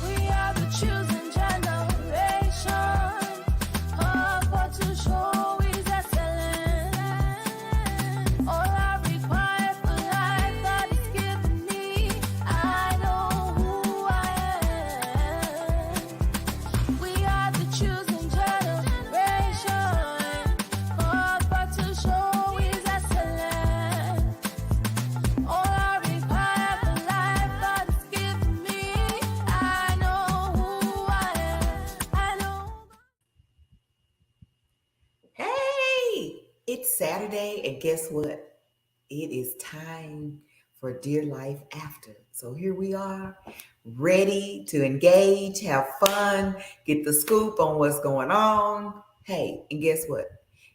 We are the chosen generation. Our God to show is excellent. All I require for life, God has given me. I know who I am. We are the chosen generation. Our God to show is excellent. All I require for life, God has given me. I know who I am. I know. Hey, it's Saturday, and guess what? It is time for Dear Life After. So here we are, ready to engage, have fun, get the scoop on what's going on. Hey, and guess what?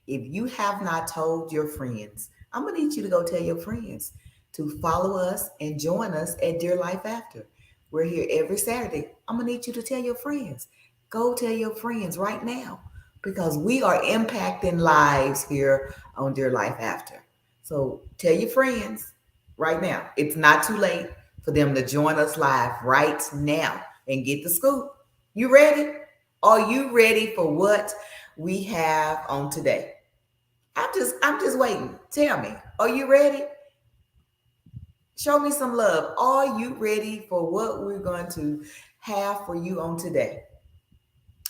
If you have not told your friends, I'm going to need you to go tell your friends to follow us and join us at Dear Life After. We're here every Saturday. I'm going to need you to tell your friends. Go tell your friends right now because we are impacting lives here on Dear Life After. So tell your friends right now. It's not too late for them to join us live right now and get the scoop. You ready? Are you ready for what we have on today? I'm just waiting. Tell me, are you ready? Show me some love. Are you ready for what we're going to have for you on today?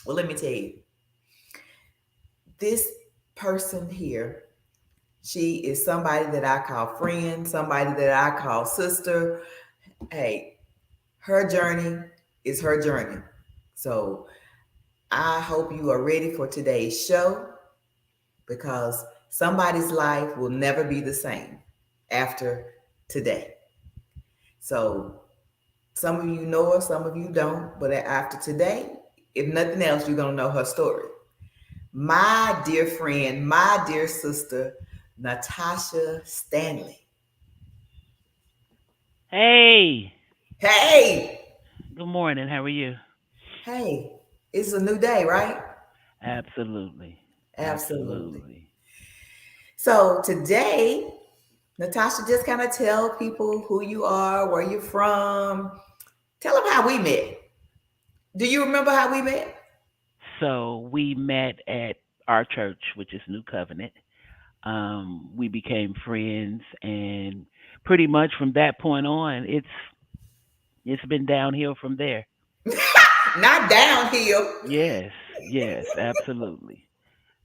Well, let me tell you. This person here, she is somebody that I call friend, somebody that I call sister. Hey, her journey is her journey. So I hope you are ready for today's show because somebody's life will never be the same after today. So some of you know her, some of you don't, but after today, if nothing else, you're going to know her story. My dear friend, my dear sister, Natasha Stanley. Hey, Hey, good morning. How are you? hey, it's a new day, right? Absolutely. Absolutely. Absolutely. So today, Natasha, just kind of tell people who you are, where you're from. Tell them how we met. Do you remember how we met? So we met at our church, which is New Covenant. We became friends, and pretty much from that point on, it's been downhill from there. Not downhill. Yes, yes, absolutely,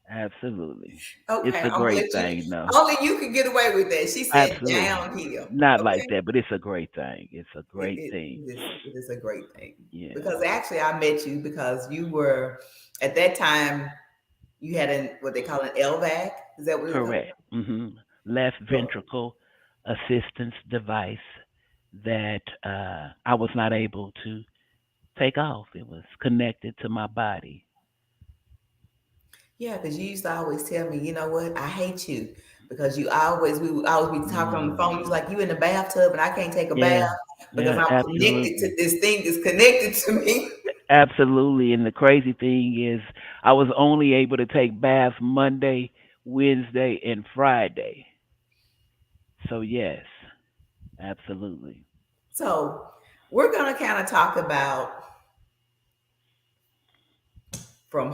absolutely. It's Okay, a I'm gonna great let you. thing, though. Only you can get away with that. She said Absolutely, downhill. not like Okay. that, but it's a great thing. It's a It, great it, thing. it is a great thing Yeah, because actually I met you because you were at that time you had an what they call an LVAC. Is that what it's called? correct. Left So, ventricle assistance device that I was not able to take off. It was connected to my body. yeah, because you used to always tell me, you know what, I hate you because you always we would always be talking on the phone. You was Mm, like, you in the bathtub and I can't take a bath yeah, because yeah, I'm connected to absolutely. this thing is connected to me. Absolutely. And the crazy thing is, I was only able to take baths Monday, Wednesday, and Friday. So, yes, absolutely. So we're gonna kind of talk about from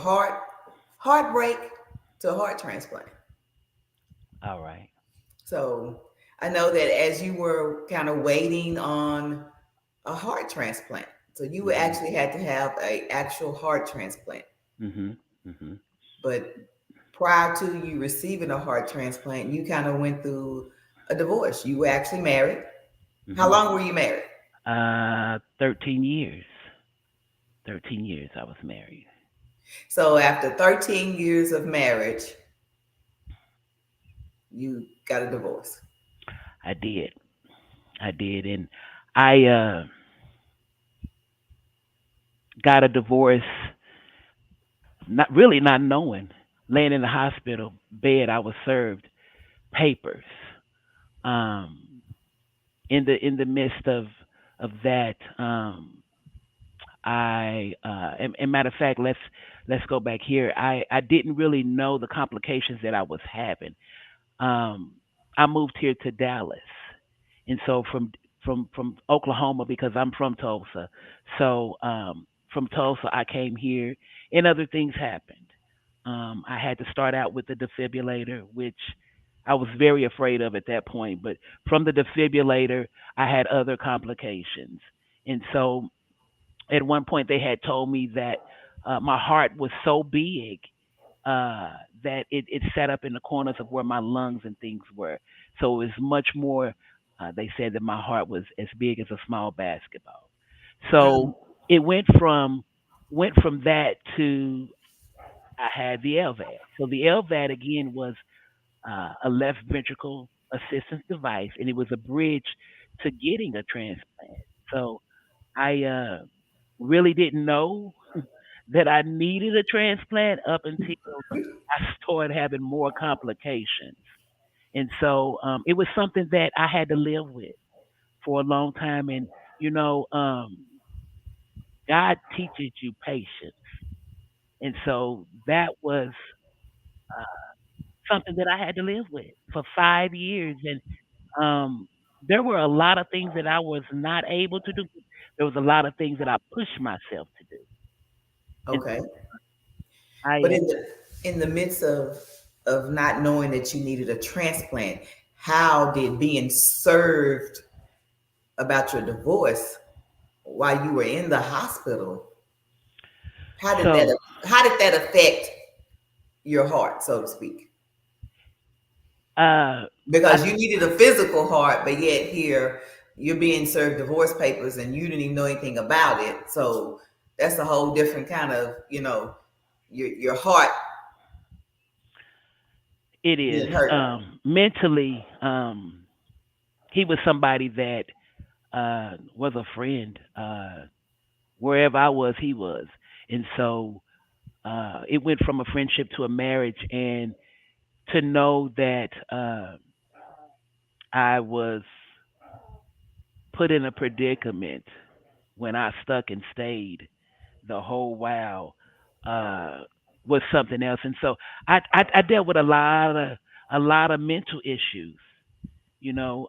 heartbreak to heart transplant. All right. So I know that as you were kind of waiting on a heart transplant, so you hmm actually had to have a actual heart transplant. hmm hmm But prior to you receiving a heart transplant, you kind of went through a divorce. You were actually married. How hmm long were you married? 13 years. 13 years I was married. So after 13 years of marriage, you got a divorce. I did. I did. And I got a divorce, not really not knowing. Laying in the hospital bed, I was served papers. In the midst of that, and matter of fact, let's go back here. I didn't really know the complications that I was having. Um, I moved here to Dallas, and so from Oklahoma because I'm from Tulsa. So from Tulsa, I came here, and other things happened. I had to start out with the defibrillator, which I was very afraid of at that point. But from the defibrillator, I had other complications, and so at one point they had told me that my heart was so big that it sat up in the corners of where my lungs and things were. So it was much more. They said that my heart was as big as a small basketball. So Mm, it went from that to I had the LVAD. So the LVAD again was a left ventricle assistance device, and it was a bridge to getting a transplant. So I really didn't know that I needed a transplant up until I started having more complications. And so it was something that I had to live with for a long time. And, you know, God teaches you patience. And so that was something that I had to live with for 5 years. And there were a lot of things that I was not able to do. There was a lot of things that I pushed myself to do. And okay. I, But in the midst of not knowing that you needed a transplant, how did being served about your divorce while you were in the hospital, how did that so, how did that affect your heart, so to speak? uh, I, Because you needed a physical heart, but yet here you're being served divorce papers and you didn't even know anything about it. So that's a whole different kind of, your heart it is being hurt. mentally. He was somebody that was a friend. Wherever I was, he was, and so it went from a friendship to a marriage. And to know that I was put in a predicament when I stuck and stayed the whole while uh, was something else. And so I dealt with a lot of mental issues. You know,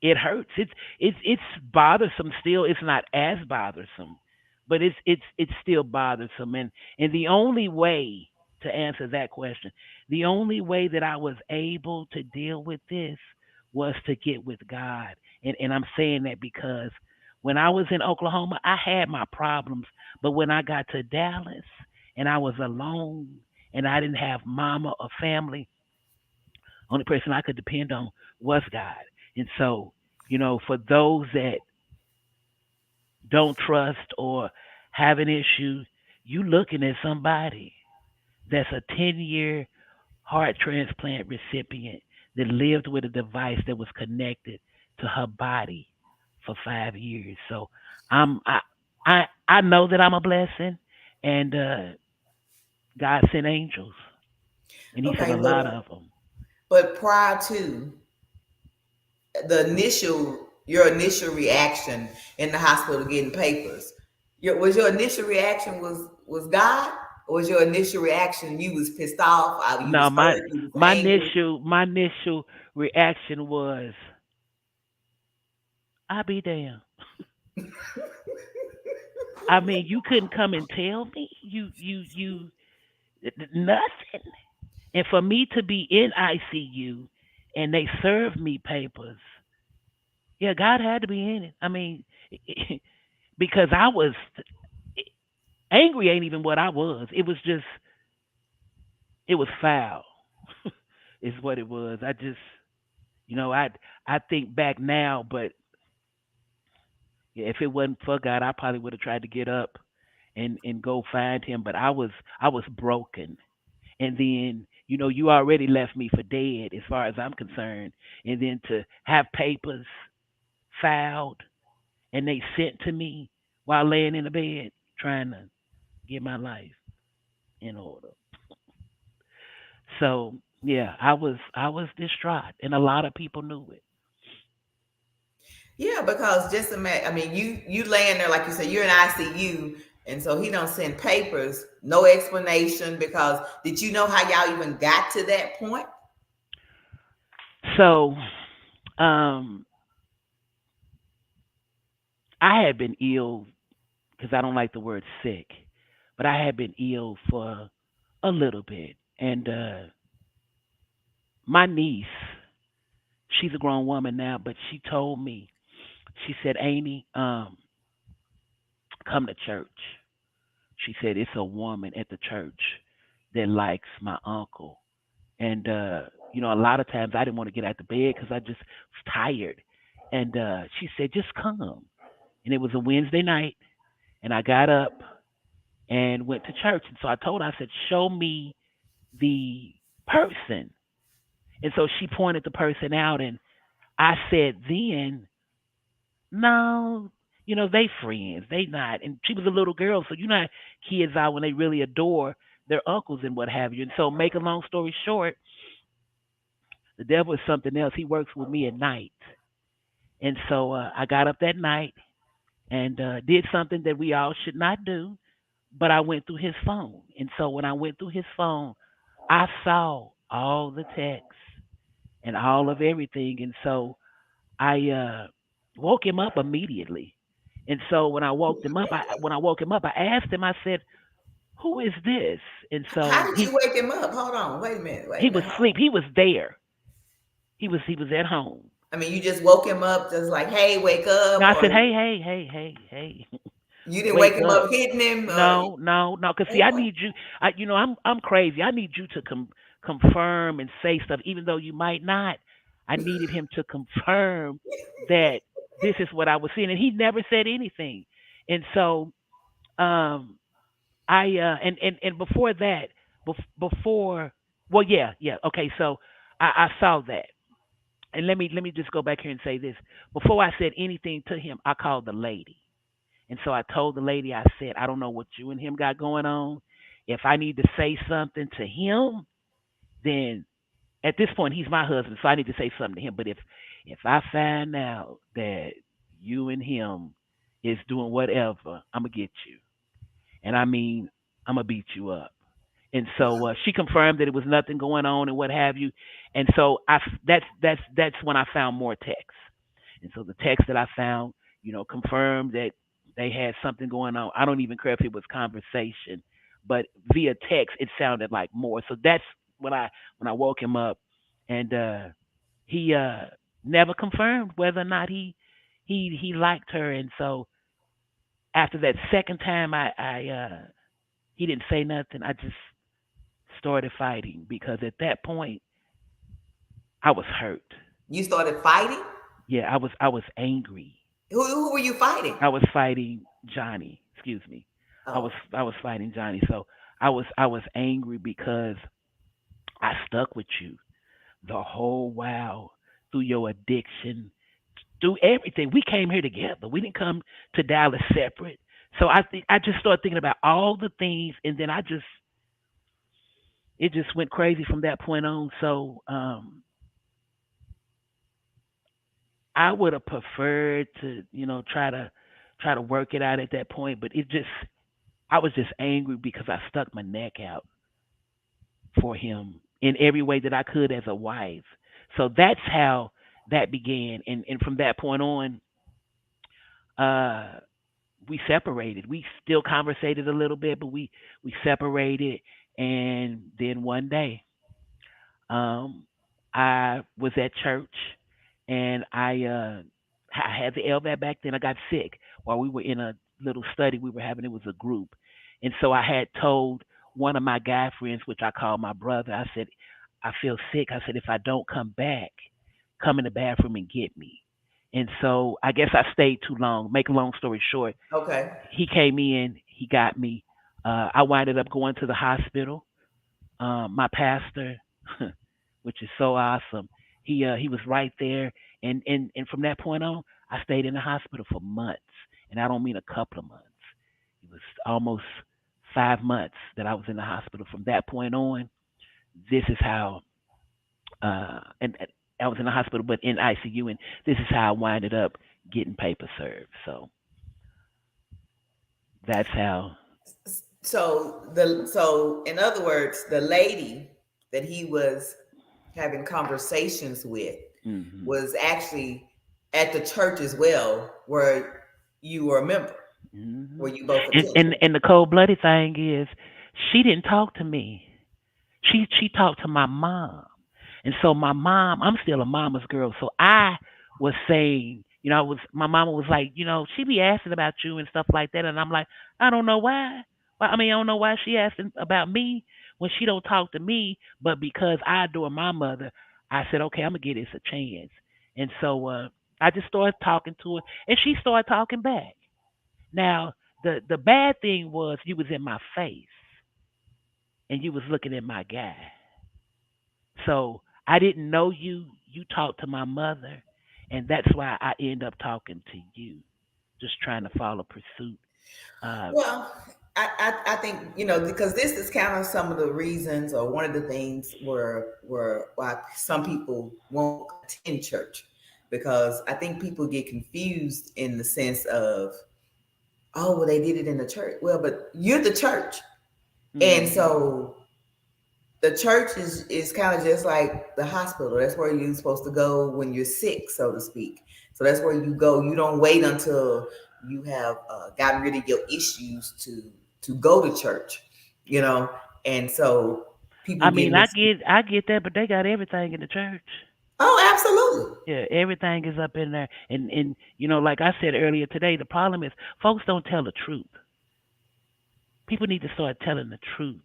it hurts. It's bothersome still. It's not as bothersome, but it's still bothersome. And the only way to answer that question, the only way that I was able to deal with this was to get with God. And I'm saying that because when I was in Oklahoma, I had my problems, but when I got to Dallas and I was alone and I didn't have mama or family, only person I could depend on was God. And so, for those that don't trust or have an issue, you looking at somebody that's a 10-year heart transplant recipient that lived with a device that was connected to her body for 5 years. So I'm I know that I'm a blessing, and God sent angels, and He sent Okay, a lot of them. but prior to your initial reaction in the hospital getting papers, your initial reaction was God, or was your initial reaction you was pissed off, you No, was my hurt, you was my angry? initial my initial reaction was, "I be damn." I mean, you couldn't come and tell me nothing. And for me to be in ICU and they served me papers, yeah, God had to be in it. I mean, because I was angry. Ain't even what I was. It was just it was foul, is what it was. I just I think back now, but yeah, if it wasn't for God, I probably would have tried to get up and go find him. But I was broken. And then, you already left me for dead as far as I'm concerned. And then to have papers filed and they sent to me while laying in the bed trying to get my life in order. So yeah, I was distraught, and a lot of people knew it. Yeah, because just imagine, I mean, you laying there like you said, you're in ICU, and so he don't send papers, no explanation. Because did you know how y'all even got to that point? So, um, I had been ill because I don't like the word sick, but I had been ill for a little bit, and my niece, she's a grown woman now, but she told me, she said, Amy, come to church. She said it's a woman at the church that likes my uncle. And a lot of times I didn't want to get out the bed because I just was tired. And she said, just come. And it was a Wednesday night, and I got up and went to church. And so I told her, I said, show me the person. And so she pointed the person out, and I said, then, no, they friends. They not. And she was a little girl, so kids are when they really adore their uncles and what have you. And so, make a long story short, the devil is something else. He works with me at night. And so I got up that night and did something that we all should not do, but I went through his phone. And so when I went through his phone, I saw all the texts and all of everything. And so I woke him up immediately. And so when I woke him up, I asked him. I said, "Who is this?" And How so did you wake him up? Hold on, wait a minute, wait he a was minute. asleep. He was there. He was at home. I mean, you just woke him up, just like, hey, wake up, Now I or said, "Hey, hey, hey, hey, hey, you didn't wake wake him up." up hitting him, or No, no, no. Cause see, oh, I what? need you. I'm crazy. I need you to confirm and say stuff, even though you might not. I needed him to confirm that this is what I was seeing, and he never said anything. And so, um, and before that, before, well, yeah, yeah, okay. So I saw that, and let me just go back here and say this. Before I said anything to him, I called the lady. And so I told the lady, I said, I don't know what you and him got going on. If I need to say something to him, then at this point he's my husband, so I need to say something to him. But if I find out that you and him is doing whatever, I'm gonna get you. And I mean, I'm gonna beat you up. And so she confirmed that it was nothing going on and what have you. And so that's when I found more texts. And so the text that I found, confirmed that they had something going on. I don't even care if it was conversation, but via text it sounded like more. So that's when I woke him up, and he never confirmed whether or not he liked her. And so after that second time, I he didn't say nothing. I just started fighting because at that point I was hurt. You started fighting? Yeah, I was angry. Who were you fighting? I was fighting Johnny. Excuse me. Oh, I was fighting Johnny. So I was angry because I stuck with you the whole while through your addiction, through everything. We came here together. We didn't come to Dallas separate. So I just started thinking about all the things, and then it just went crazy from that point on. So I would have preferred to try to work it out at that point, but I was just angry because I stuck my neck out for him in every way that I could as a wife. So that's how that began, and from that point on, uh, we separated. We still conversated a little bit, but we separated, and then one day, um, I was at church, and I had the LVAD back then. I got sick while we were in a little study we were having. It was a group, and so I had told one of my guy friends, which I call my brother. I said, I feel sick. I said, if I don't come back, come in the bathroom and get me. And so I guess I stayed too long. Make a long story short, okay. he came in, he got me. I winded up going to the hospital. My pastor, which is so awesome, he was right there, and from that point on, I stayed in the hospital for months, and I don't mean a couple of months. It was almost 5 months that I was in the hospital. From that point on, this is how, and I was in the hospital, but in ICU, and this is how I winded up getting paper served. So that's how. So in other words, the lady that he was having conversations with Hmm. was actually at the church as well, where you were a member, Hmm. where you both And, attended. and and the cold blooded thing is, she didn't talk to me. She talked to my mom. And so my mom, I'm still a mama's girl. So I was saying, I was my mama was like, she be asking about you and stuff like that. And I'm like, I don't know why. Well, I mean, I don't know why she asking about me when she don't talk to me. But because I adore my mother, I said, okay, I'm gonna give this a chance. And so I just started talking to her, and she started talking back. Now the bad thing was you was in my face and you was looking at my guy. So I didn't know you. You talked to my mother, and that's why I end up talking to you, just trying to follow pursuit. Uh, Well, I think because this is kind of some of the reasons, or one of the things where why some people won't attend church, because I think people get confused in the sense of, oh, well, they did it in the church. Well, but you're the church, and hmm. so the church is kind of just like the hospital. That's where you're supposed to go when you're sick, so to speak. So that's where you go. You don't wait until you have gotten rid of your issues to go to church, you know. And so people I get mean, I get that, but they got everything in the church. Oh, absolutely. Yeah, everything is up in there, and like I said earlier today, the problem is folks don't tell the truth. People need to start telling the truth,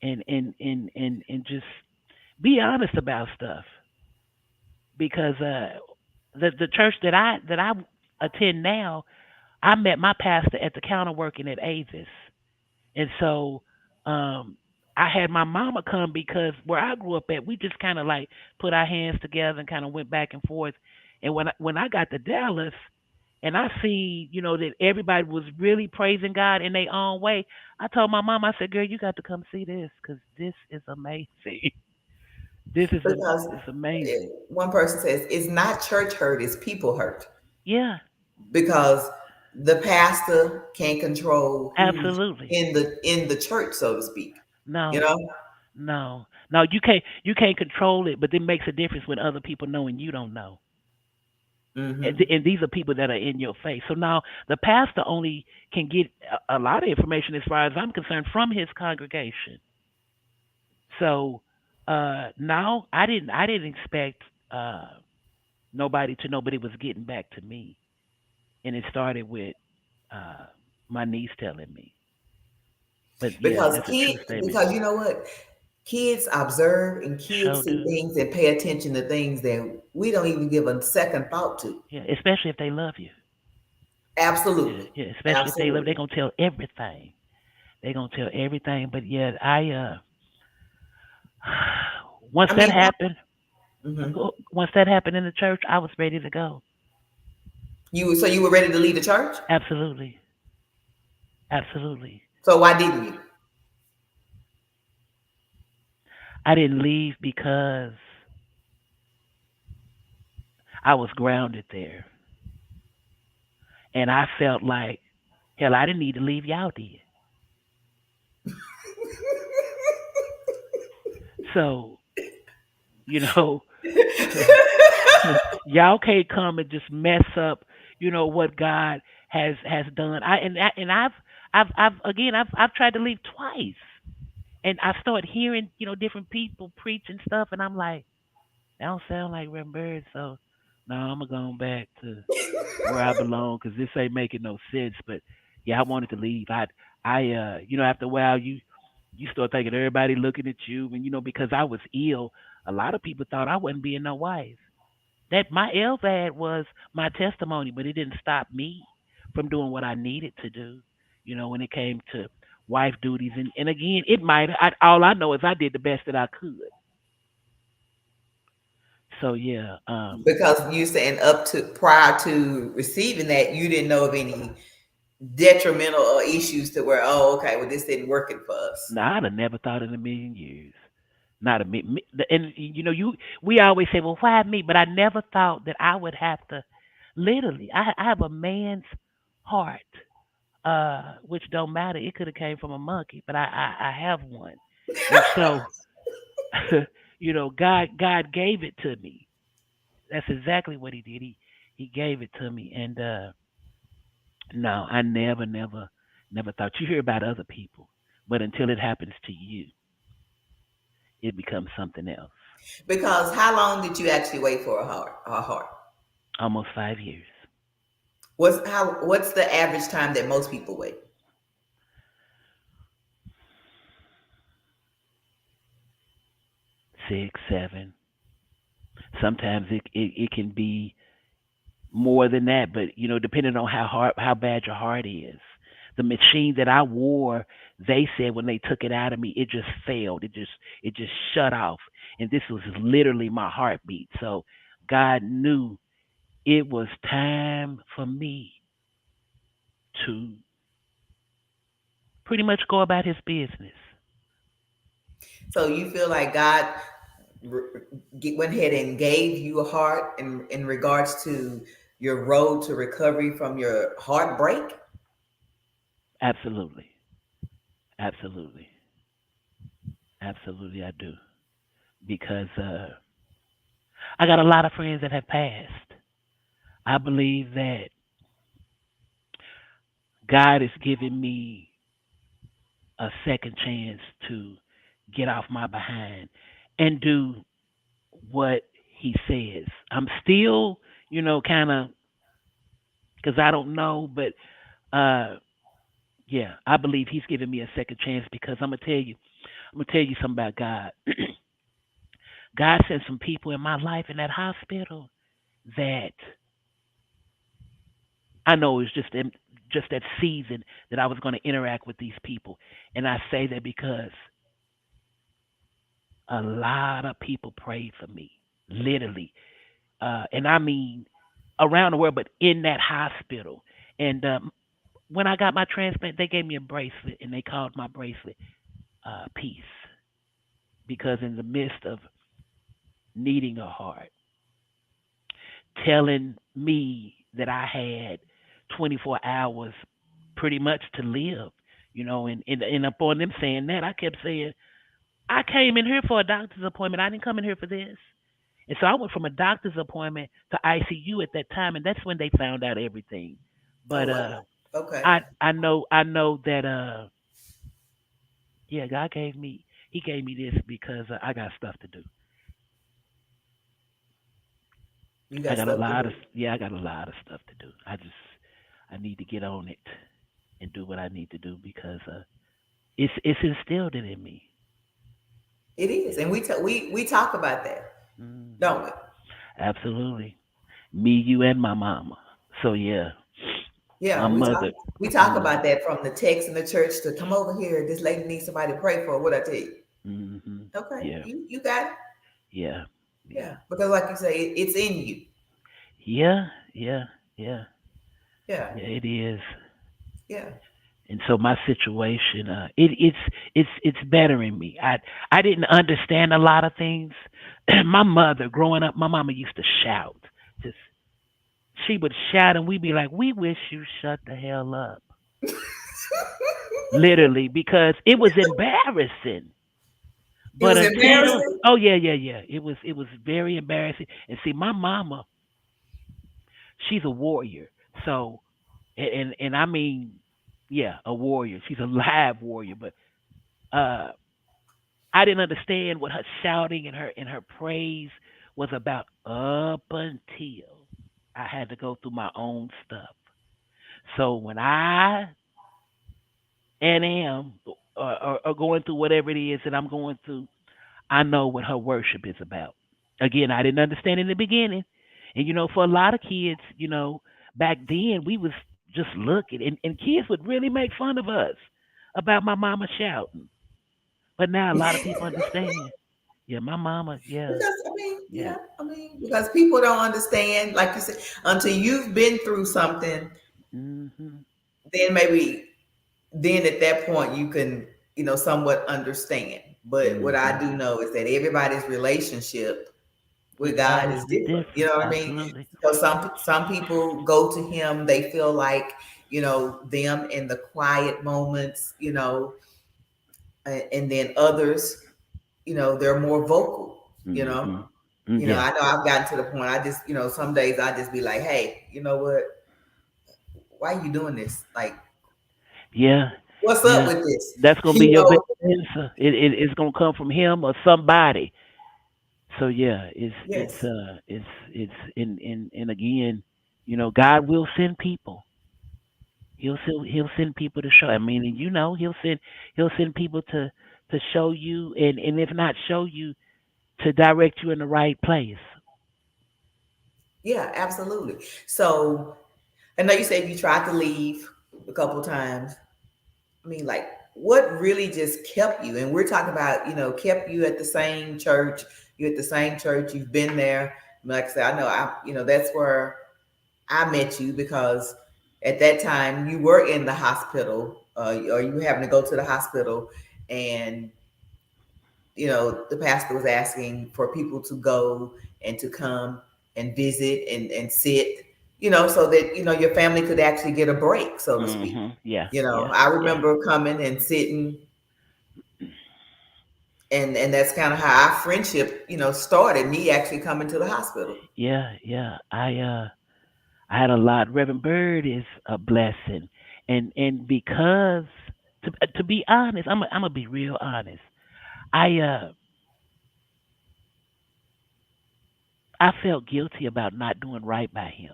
and just be honest about stuff, because the church that I attend now, I met my pastor at the counter working at Avis. And so um I had my mama come because where I grew up at, we just kind of like put our hands together and kind of went back and forth. And when I got to Dallas and I see, that everybody was really praising God in their own way, I told my mom, I said, "Girl, you got to come see this because this is amazing. This is Because it's amazing." one person says it's not church hurt, it's people hurt, Yeah, because the pastor can't control who's absolutely. in the church, so to speak. You No, know. no, you can't control it, but it makes a difference when other people know and you don't know. And, Hmm. and these are people that are in your face. So now the pastor only can get a lot of information, as far as I'm concerned, from his congregation. So now I didn't expect nobody to know, but it was getting back to me, and it started with uh, my niece telling me. But yeah, Because that's a true kids, statement. because you know what, kids observe and kids Sure see do. things and pay attention to things that we don't even give a second thought to. Yeah, especially if they love you. Yeah, Absolutely. yeah, especially if they love, they're Absolutely. gonna tell everything. They're gonna tell everything. But yeah, I once I that mean, happened, mhm. once that happened in the church, I was ready to go. You were ready to leave the church. Absolutely, absolutely. So why didn't you? I didn't leave because I was grounded there, and I felt like hell. I didn't need to leave. Y'all did. So you know, y'all can't come and just mess up. What God has done. I've again I've tried to leave twice, and I start hearing different people preach and stuff, and I'm like, that don't sound like Reverend Bird. So no, I'm gonna go back to where I belong because this ain't making no sense. But yeah, I wanted to leave. After a while, you start thinking everybody looking at you, and because I was ill, a lot of people thought I wasn't being no wife. That my LVAD was my testimony, but it didn't stop me from doing what I needed to do. When it came to wife duties, and again, it might. All I know is I did the best that I could. So yeah, Because you saying up to prior to receiving that, you didn't know of any detrimental or issues to where, oh, okay, well, this didn't working for us. nah, I'd have never thought in a million years. Not a and we always say, well, why me? But I never thought that I would have to. Literally, I have a man's heart, which don't matter. It could have came from a monkey, but I have one, and so God gave it to me. That's exactly what He did. He gave it to me, and no, I never thought. You hear about other people, but until it happens to you, it becomes something else. Because how long did you actually wait for a heart? A heart. Almost 5 years, What's the average time that most people wait? 6, 7. Sometimes it can be more than that, but depending on how bad your heart is. The machine that I wore, they said when they took it out of me, it just failed. It just shut off, and this was literally my heartbeat. So God knew it was time for me to pretty much go about His business. So you feel like God went ahead and gave you a heart in regards to your road to recovery from your heartbreak? Absolutely, absolutely, absolutely, I do because I got a lot of friends that have passed. I believe that God has given me a second chance to get off my behind and do what He says. I'm still, kind of, because I don't know, but uh, yeah, I believe He's given me a second chance because I'm gonna tell you something about God. God sent some people in my life in that hospital that I know it was just that season that I was going to interact with these people, and I say that because a lot of people prayed for me, literally, and I mean around the world, but in that hospital. And when I got my transplant, they gave me a bracelet, and they called my bracelet "Peace," because in the midst of needing a heart, telling me that I had 24 hours pretty much to live, and upon them saying that, I kept saying, I came in here for a doctor's appointment. I didn't come in here for this. And so I went from a doctor's appointment to ICU at that time, and that's when they found out everything. Oh But wow. Okay. I know that yeah, God gave me this because I got stuff to do. You got stuff to do. I got a lot of stuff to do. I need to get on it and do what I need to do because it's instilled it in me. It is, and we talk about that, Hmm. don't we? Absolutely, me, you, and my mama. So yeah, my Yeah, mother. we talk Hmm. about that from the text in the church to come over here. This lady needs somebody to pray for. What I tell you? Hmm. Okay, Yeah, you got it. yeah, Yeah, yeah, because like you say, it's in you. yeah, yeah, yeah, Yeah, yeah. It is. yeah. And so my situation, it's bettering me. I didn't understand a lot of things. My mother, growing up, my mama used to shout. Just she would shout, and we'd be like, "We wish you shut the hell up." Literally, because it was embarrassing. It But was until embarrassing. oh yeah, it was very embarrassing. And see, my mama, she's a warrior. So and I mean, yeah, a warrior. She's a live warrior, but uh I didn't understand what her shouting and her praise was about up until I had to go through my own stuff. So when I and am or going through whatever it is that I'm going through, I know what her worship is about. Again, I didn't understand in the beginning, and for a lot of kids, back then we was just looking, and kids would really make fun of us about my mama shouting. But now a lot of people understand. Yeah, my mama. Yeah, Because I mean, yeah. yeah, I mean, because people don't understand, like you said, until you've been through something, Hmm. then maybe then at that point you can, somewhat understand. But what I Hmm. do know is that everybody's relationship With God God is is the different. You difference. know what I mean? Absolutely. Because some people go to him, they feel like, them in the quiet moments, and then others, they're more vocal, Hmm. Yeah. I know I've gotten to the point I just, some days I just be like, hey, you know what? Why are you doing this? Like, Yeah. what's up Yeah. with this? That's gonna be You your best know? answer. It's gonna come from him or somebody. So yeah, Yes. it's and again, God will send people. He'll send people to show. I mean, and he'll send people to show you, and if not show you, to direct you in the right place. Yeah, absolutely. So I know you said you tried to leave a couple times. I mean, like, what really just kept you? And we're talking about, kept you at the same church. You're at the same church. You've been there. Like I said, I know that's where I met you because at that time you were in the hospital, or you were having to go to the hospital, and the pastor was asking for people to go and to come and visit and sit, so that your family could actually get a break, so to speak. Yeah. Yeah. I Yeah. remember coming and sitting, and that's kind of how our friendship, started. Me actually coming to the hospital. Yeah. Yeah. I had a lot. Reverend Bird is a blessing, and because to be honest, I'm gonna be real honest. I uh I felt guilty about not doing right by him,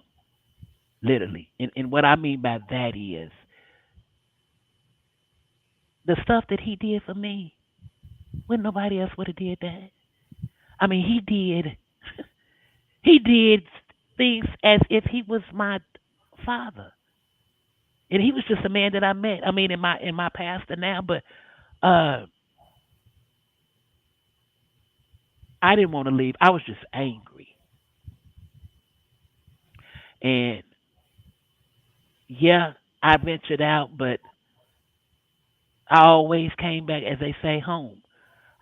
literally. And what I mean by that is the stuff that he did for me. When nobody else would have did that. I mean, he did things as if he was my father, and he was just a man that I met. I mean, in my pastor now, but uh, I didn't want to leave. I was just angry, and yeah, I ventured out, but I always came back, as they say, home.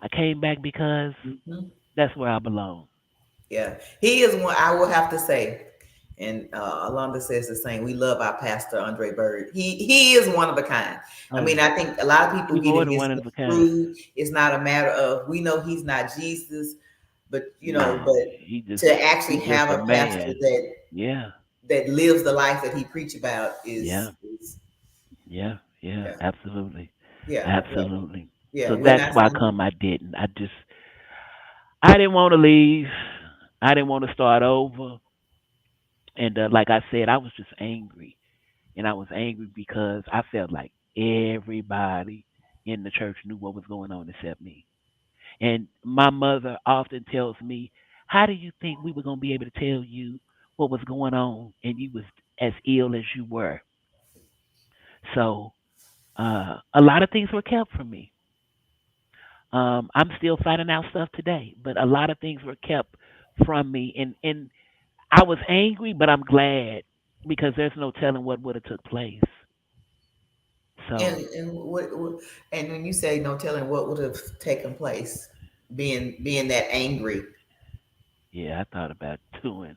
I came back because Hmm. that's where I belong. Yeah, he is one. I will have to say, and Alonda says the same. We love our pastor Andre Bird. He is one of a kind. I Oh mean, yeah, I think a lot of people he get more it than one of a kind. misconstrued. It's not a matter of, we know he's not Jesus, but No, he just to actually he just have a a pastor man. Yeah, that lives the life that he preach about yeah, is yeah, yeah. yeah, Absolutely, yeah, yeah, absolutely. yeah. So We're that's not why saying. come I didn't. I didn't want to leave. I didn't want to start over. And like I said, I was just angry, and I was angry because I felt like everybody in the church knew what was going on except me. And my mother often tells me, "How do you think we were going to be able to tell you what was going on, and you was as ill as you were?" So a lot of things were kept from me. I'm still finding out stuff today, but a lot of things were kept from me, and I was angry, but I'm glad because there's no telling what would have took place. So And when you say no telling what would have taken place, being that angry, yeah, I thought about doing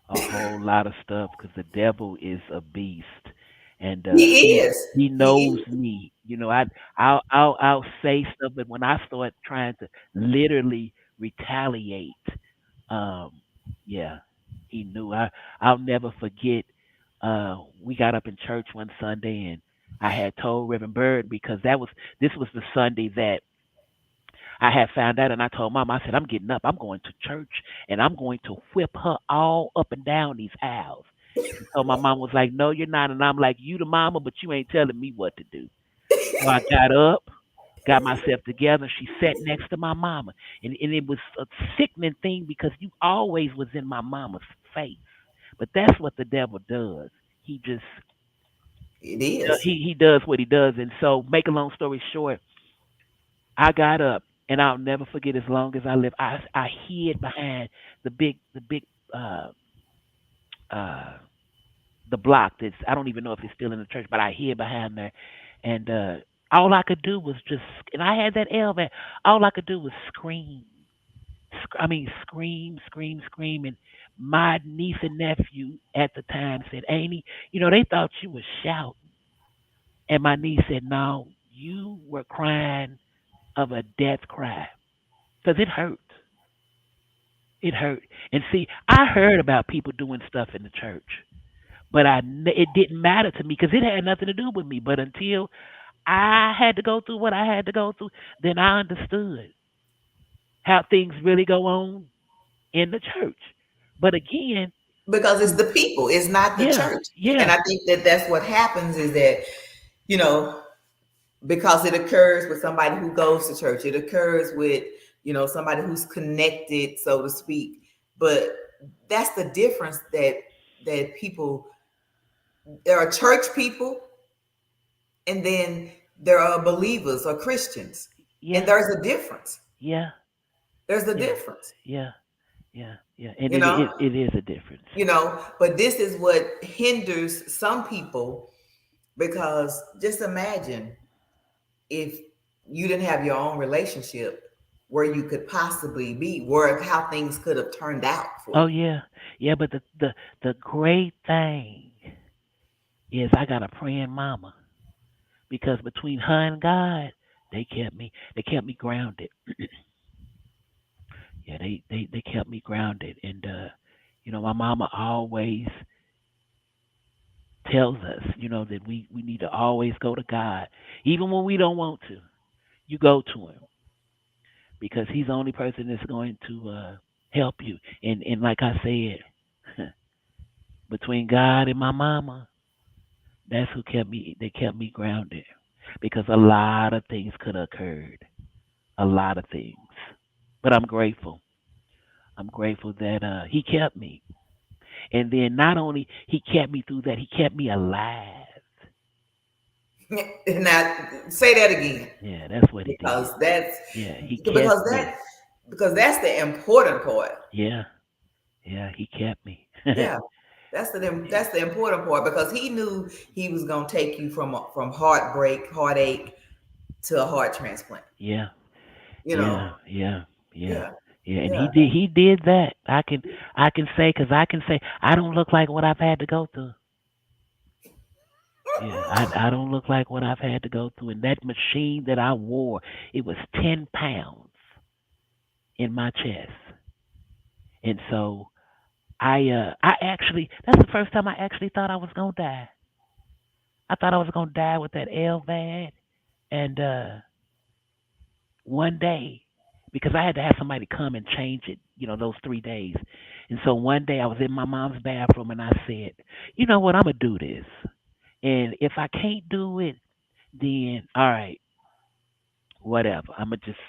a whole lot of stuff because the devil is a beast, and he he is. he He knows is. me. I'll say stuff, but when I start trying to literally retaliate, um, yeah, he knew. I'll never forget. We got up in church one Sunday, and I had told Reverend Bird because this was the Sunday that I had found out, and I told Mom, I said, I'm getting up, I'm going to church, and I'm going to whip her all up and down these aisles. And so my mom was like, no, you're not. And I'm like, you the mama, but you ain't telling me what to do. So I got up, got myself together. She sat next to my mama. And it was a sickening thing because you always was in my mama's face. But that's what the devil does. He just, It is. he does what he does. And so, make a long story short, I got up, and I'll never forget as long as I live. I hid behind the big uh uh the block that's, I don't even know if it's still in the church, but I hid behind there, and all I could do was just, and I had that L man. All I could do was scream, I mean, scream, scream, scream. And my niece and nephew at the time said, Amy, they thought you was shouting. And my niece said, no, you were crying of a death cry. Because it hurt. It hurt. And see, I heard about people doing stuff in the church, but it didn't matter to me because it had nothing to do with me. But until I had to go through what I had to go through, then I understood how things really go on in the church. But again, Because it's the people, it's not the yeah, church. And yeah, I think that that's what happens is that, you know, because it occurs with somebody who goes to church, it occurs with, somebody who's connected, so to speak. But that's the difference that people, there are church people, and then there are believers or Christians. And yeah, there's a difference. yeah, There's a yeah, difference, yeah, yeah, yeah. And you it know, is it is a difference. but this is what hinders some people, because just imagine if you didn't have your own relationship, where you could possibly be, where how things could have turned out for Oh you. yeah, yeah. But the great thing is I got a praying mama because between her and God, they kept me grounded. Yeah, they kept me grounded, and my mama always tells us, that we need to always go to God, even when we don't want to. You go to Him because He's the only person that's going to help you. And like I said, between God and my mama, that's who kept me. They kept me grounded because a lot of things could have occurred, a lot of things. But I'm grateful. I'm grateful that He kept me. And then not only He kept me through that, He kept me alive. Now say that again, Yeah, that's what He did. because that's Yeah, He kept because me. that's the important part. Yeah, yeah, He kept me. Yeah, that's the important part, because he knew he was going to take you from heartbreak, heartache, to a heart transplant. Yeah, You know, yeah, yeah, yeah, yeah, yeah. And yeah. He did that. I can say because I can say I don't look like what I've had to go through. Yeah, I don't look like what I've had to go through. And that machine that I wore, it was 10 pounds in my chest. And so I actually that's the first time I actually thought I was gonna die. I thought I was gonna die with that LVAD, and one day because I had to have somebody come and change it, those 3 days. And so one day I was in my mom's bathroom and I said, you know what, I'm gonna do this. And if I can't do it, then all right, whatever. I'm gonna just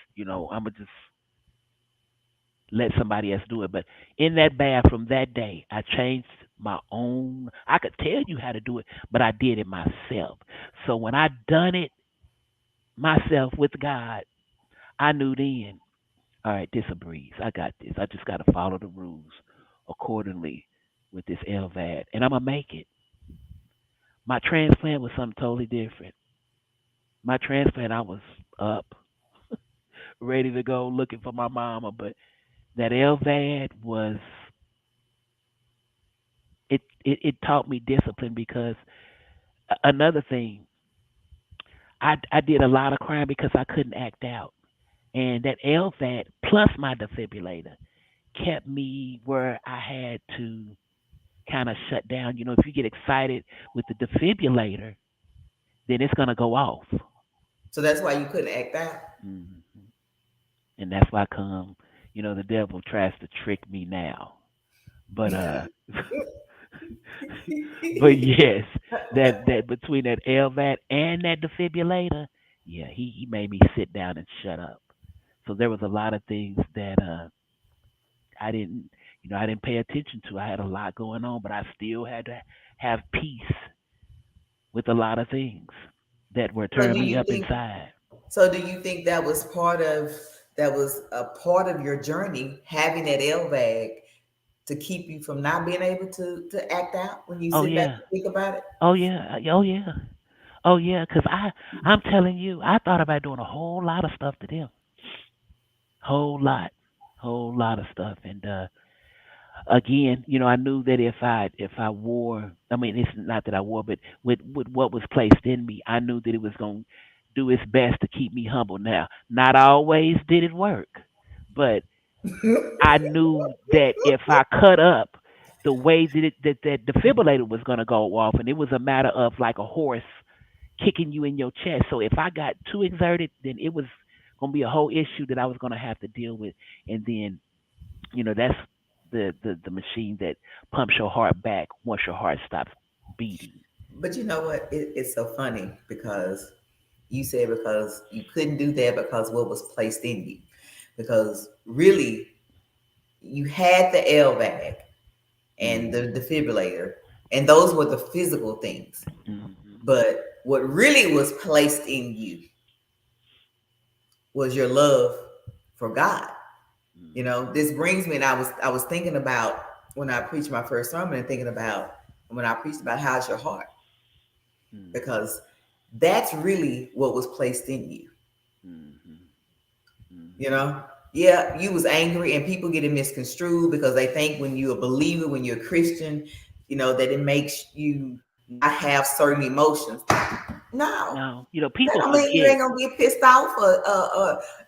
let somebody else do it. But in that bathroom that day, I changed my own. I could tell you how to do it, but I did it myself. So when I done it myself with God, I knew then, all right, this a breeze. I got this. I just got to follow the rules accordingly with this LVAD, and I'm gonna make it. My transplant was something totally different. My transplant, I was up, ready to go, looking for my mama, but that LVAD was it taught me discipline because another thing, I did a lot of crime because I couldn't act out, and that LVAD plus my defibrillator kept me where I had to kind of shut down. If you get excited with the defibrillator, then it's gonna go off. So that's why you couldn't act out. Hmm. And that's why come, the devil tries to trick me now. But but yes, that between that LVAD and that defibrillator, yeah, he made me sit down and shut up. So there was a lot of things that I didn't I didn't pay attention to. I had a lot going on, but I still had to have peace with a lot of things that were So tearing do me you up think? inside. So do you think that was a part of your journey, having that L bag to keep you from not being able to act out when you Oh sit back yeah, and think about it? oh yeah, oh yeah, oh yeah. Cause I'm telling you, I thought about doing a whole lot of stuff to them, whole lot, whole lot of stuff. And again, I knew that if I wore, I mean, it's not that I wore, but with what was placed in me, I knew that it was going to do its best to keep me humble. Now, not always did it work, but I knew that if I cut up the way that defibrillator was going to go off, and it was a matter of like a horse kicking you in your chest. So if I got too exerted, then it was going to be a whole issue that I was going to have to deal with. And then, that's the machine that pumps your heart back once your heart stops beating. But you know what? It's so funny because you said because you couldn't do that because what was placed in you. Because really, you had the L bag and the Mm-hmm. defibrillator, and those were the physical things. Mm-hmm. But what really was placed in you was your love for God. This brings me, and I was thinking about when I preached my first sermon, and thinking about when I preached about how's your heart, Mm-hmm. because that's really what was placed in you. Mm-hmm. You Mm-hmm. know, yeah, you was angry, and people get it misconstrued because they think when you're a believer, when you're a Christian, that it makes you not have certain emotions. No, No, that people don't mean you forget. ain't gonna get pissed off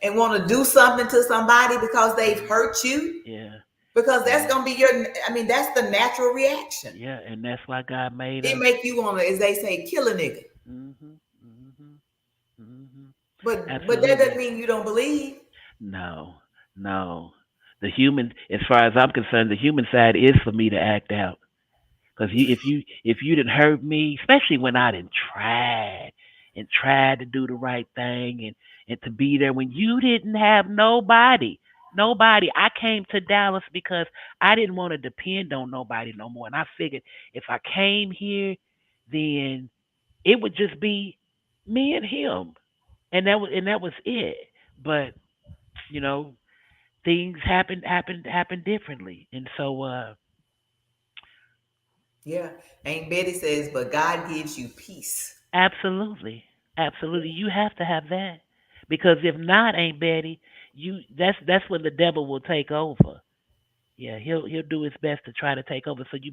and want to do something to somebody because they've hurt you. Yeah, Because that's yeah, gonna be your. I mean, that's the natural reaction. yeah, and that's why God made It us. make you want to, as they say, kill a nigga. Mm-hmm. Mm-hmm. Mm-hmm. But that doesn't Absolutely. mean you don't believe. No, no. The human, as far as I'm concerned, the human side is for me to act out. Because if you didn't hurt me, especially when I didn't tried to do the right thing and to be there when you didn't have nobody. I came to Dallas because I didn't want to depend on nobody no more, and I figured if I came here, then it would just be me and him, and that was it. But you know things happened differently, and so Yeah. Aunt Betty says, but God gives you peace. absolutely, absolutely, you have to have that because if not, Aunt Betty, that's when the devil will take over. Yeah, he'll do his best to try to take over. So you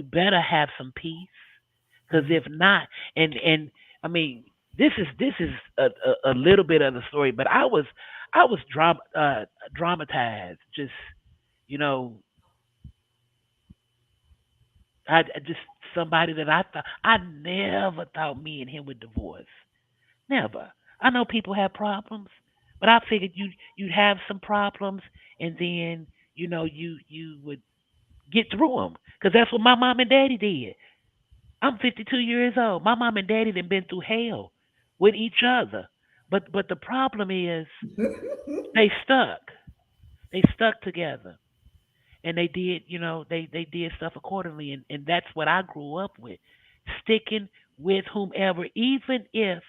better have some peace because Mhm. if not, and I mean this is a little bit of the story, but I was dramatized. Just you know, I just somebody that I never thought me and him would divorce. Never. I know people have problems, but I figured you'd have some problems, and then you would get through them because that's what my mom and daddy did. I'm 52 years old. My mom and daddy done been through hell with each other, but the problem is they stuck. They stuck together, and they did stuff accordingly, and that's what I grew up with, sticking with whomever, even if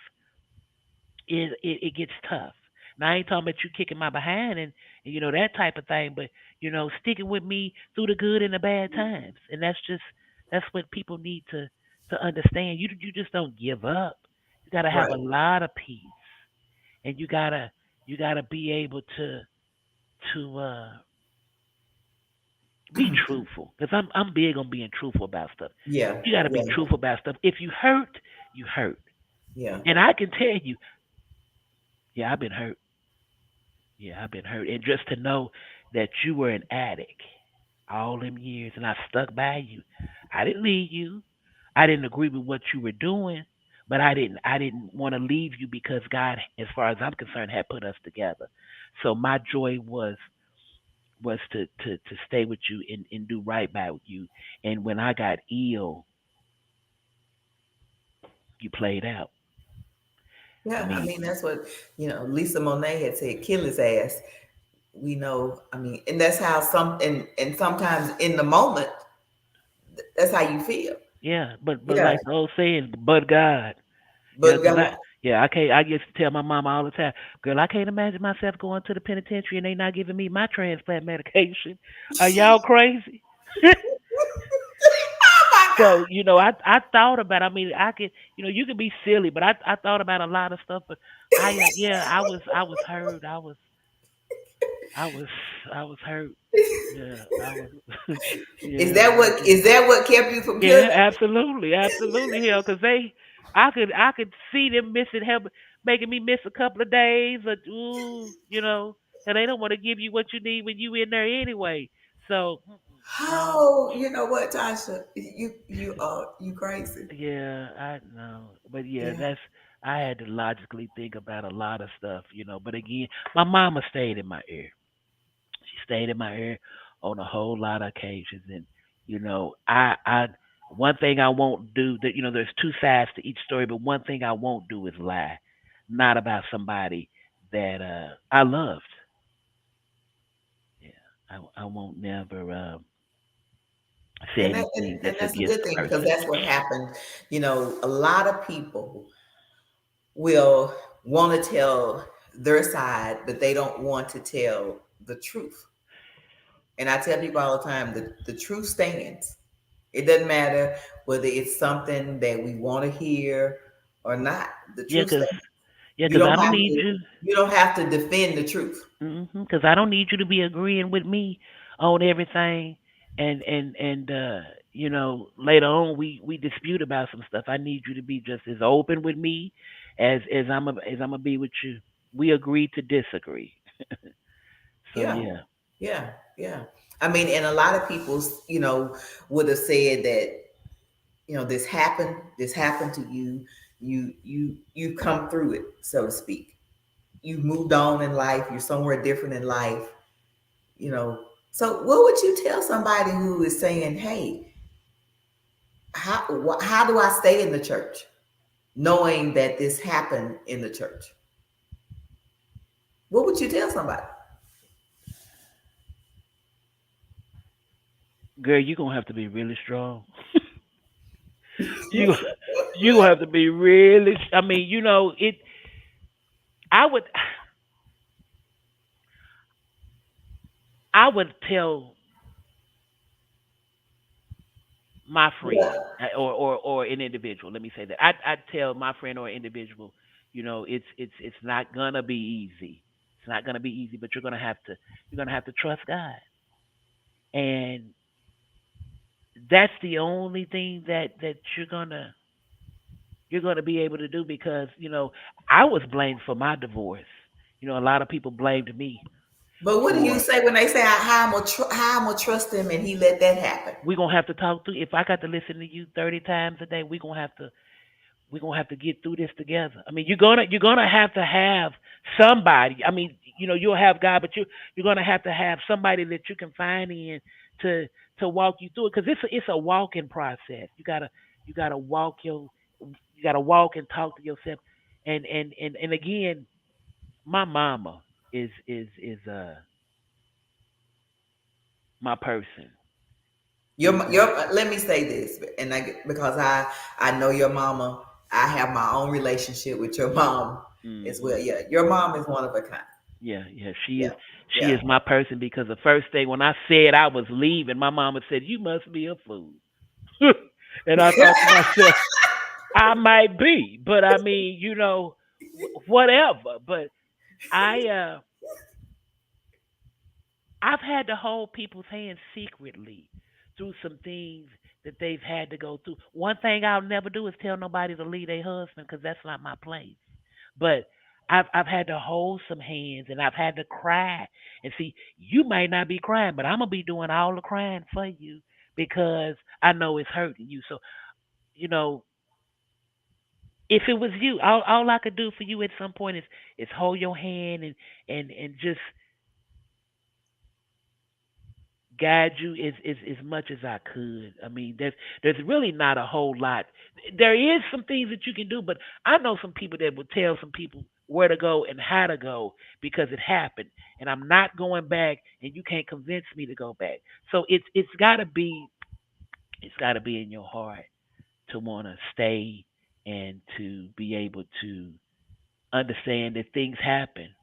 it gets tough. Now I ain't talking about you kicking my behind and that type of thing, but sticking with me through the good and the bad times, and that's what people need to understand. You just don't give up. You got to have a Right. lot of peace, and you gotta be able to be truthful because I'm big on being truthful about stuff. Yeah. You got to be Yeah. truthful about stuff. If you hurt, you hurt, Yeah. and I can tell you, yeah, I've been hurt. Yeah, I've been hurt. And just to know that you were an addict all them years and I stuck by you. I didn't leave you. I didn't agree with what you were doing, but I didn't want to leave you because God, as far as I'm concerned, had put us together. So my joy was to stay with you and do right by you. And when I got ill, you played out. I Yeah. I mean, mean, that's what, Lisa Monet had said, kill his ass. We know, I mean, and that's how and sometimes in the moment, that's how you feel. yeah, but Yeah. like the old saying, but God. Yeah, But 'cause I God, yeah, I can't. I used to tell my mama all the time, girl, I can't imagine myself going to the penitentiary and they not giving me my transplant medication. Are y'all crazy? So I thought about. I mean, I could you could be silly, but I thought about a lot of stuff. But yeah, I was hurt. I was. I was I was hurt. Yeah, I was. Is Yeah, that I what just. is that what kept you from Yeah, cooking? absolutely, absolutely, hell, because I could see them missing, help, making me miss a couple of days, or ooh, and they don't want to give you what you need when you in there anyway. So, no, Oh, you know what, Tasha? You crazy. yeah, I know, but yeah, Yeah. that's I had to logically think about a lot of stuff, but again, my mama stayed in my ear. She stayed in my ear on a whole lot of occasions, and I one thing I won't do that. There's two sides to each story, but one thing I won't do is lie, not about somebody that I loved. Yeah, I won't never say anything And that's that's a against good the thing because person. that's what happened. A lot of people will want to tell their side, but they don't want to tell the truth. And I tell people all the time that the truth stands. It doesn't matter whether it's something that we want to hear or not. The Yeah, truth cause stands. yeah, You 'cause don't I don't have need to. you. You don't have to defend the truth. Because I don't need you to be agreeing with me on everything, and later on we dispute about some stuff. I need you to be just as open with me as I'm gonna be with you. We agree to disagree. So Yeah, yeah, yeah, yeah. I mean, and a lot of people, would have said that, this happened to you. You come through it, so to speak. You moved on in life. You're somewhere different in life. You know. So, what would you tell somebody who is saying, "Hey, how do I stay in the church, knowing that this happened in the church?" What would you tell somebody? girl, you're gonna have to be really strong. you you gonna have to be really. I mean, it. I would I would tell my friend, Yeah. or an individual. Let me say that. I'd tell my friend or individual, it's not gonna be easy. It's not gonna be easy, but you're gonna have to trust God, and that's the only thing that you're gonna be able to do, because I was blamed for my divorce. A lot of people blamed me But what do you for. say when they say how I'm gonna trust him and he let that happen? We're gonna have to talk through. If I got to listen to you 30 times a day, we're gonna have to get through this together. I mean, you're gonna have to have somebody. I mean, you'll have God, but you're gonna have to have somebody that you can find in to to walk you through it, because it's a walking process. You gotta walk and talk to yourself, and again, my mama is my person. Your let me say this, and because I know your mama. I have my own relationship with your mom as well. Hmm. Yeah, your mom is one of a kind. Yeah, yeah, she is. Yeah, She yeah. is my person, because the first thing when I said I was leaving, my mama said, "You must be a fool," and I thought to myself, "I might be, but I mean, whatever." But I, I've had to hold people's hands secretly through some things that they've had to go through. One thing I'll never do is tell nobody to leave their husband, because that's not my place. But I've had to hold some hands, and I've had to cry. And see, you might not be crying, but I'm gonna be doing all the crying for you, because I know it's hurting you. So, you know, if it was you, all I could do for you at some point is hold your hand, and just guide you as much as I could. I mean, there's really not a whole lot. There is some things that you can do, but I know some people that will tell some people where to go and how to go, because it happened, and I'm not going back, and you can't convince me to go back. So it's got to be in your heart to want to stay, and to be able to understand that things happen,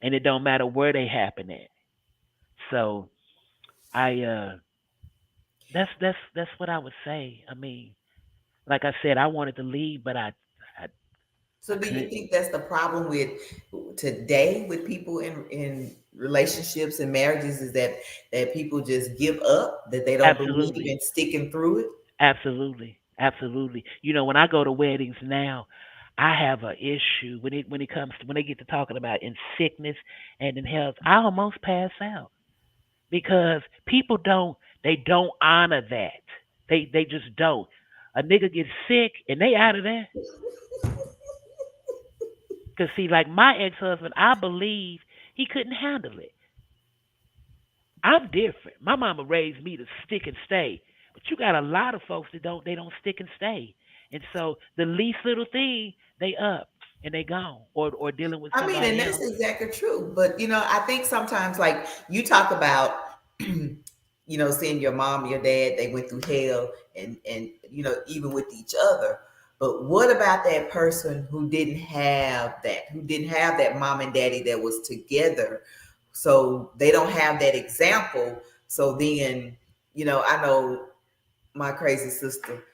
and it don't matter where they happen at. So I that's what I would say. I mean, like I said, I wanted to leave, but I So I do you couldn't. think that's the problem with today with people in relationships and marriages is that people just give up, that they don't believe Absolutely. in sticking through it? Absolutely. Absolutely. When I go to weddings now, I have a issue when it comes to when they get to talking about in sickness and in health. I almost pass out because people don't honor that. They just don't. A nigga gets sick and they out of there. Cause see, like my ex husband, I believe he couldn't handle it. I'm different. My mama raised me to stick and stay. But you got a lot of folks that don't stick and stay. And so the least little thing, they up and they gone. Or dealing with I mean, and somebody that's else. exactly true. But I think sometimes, like you talk about, seeing your mom, your dad, they went through hell, and even with each other. But what about that person who didn't have that, mom and daddy that was together, so they don't have that example. So then, I know my crazy sister,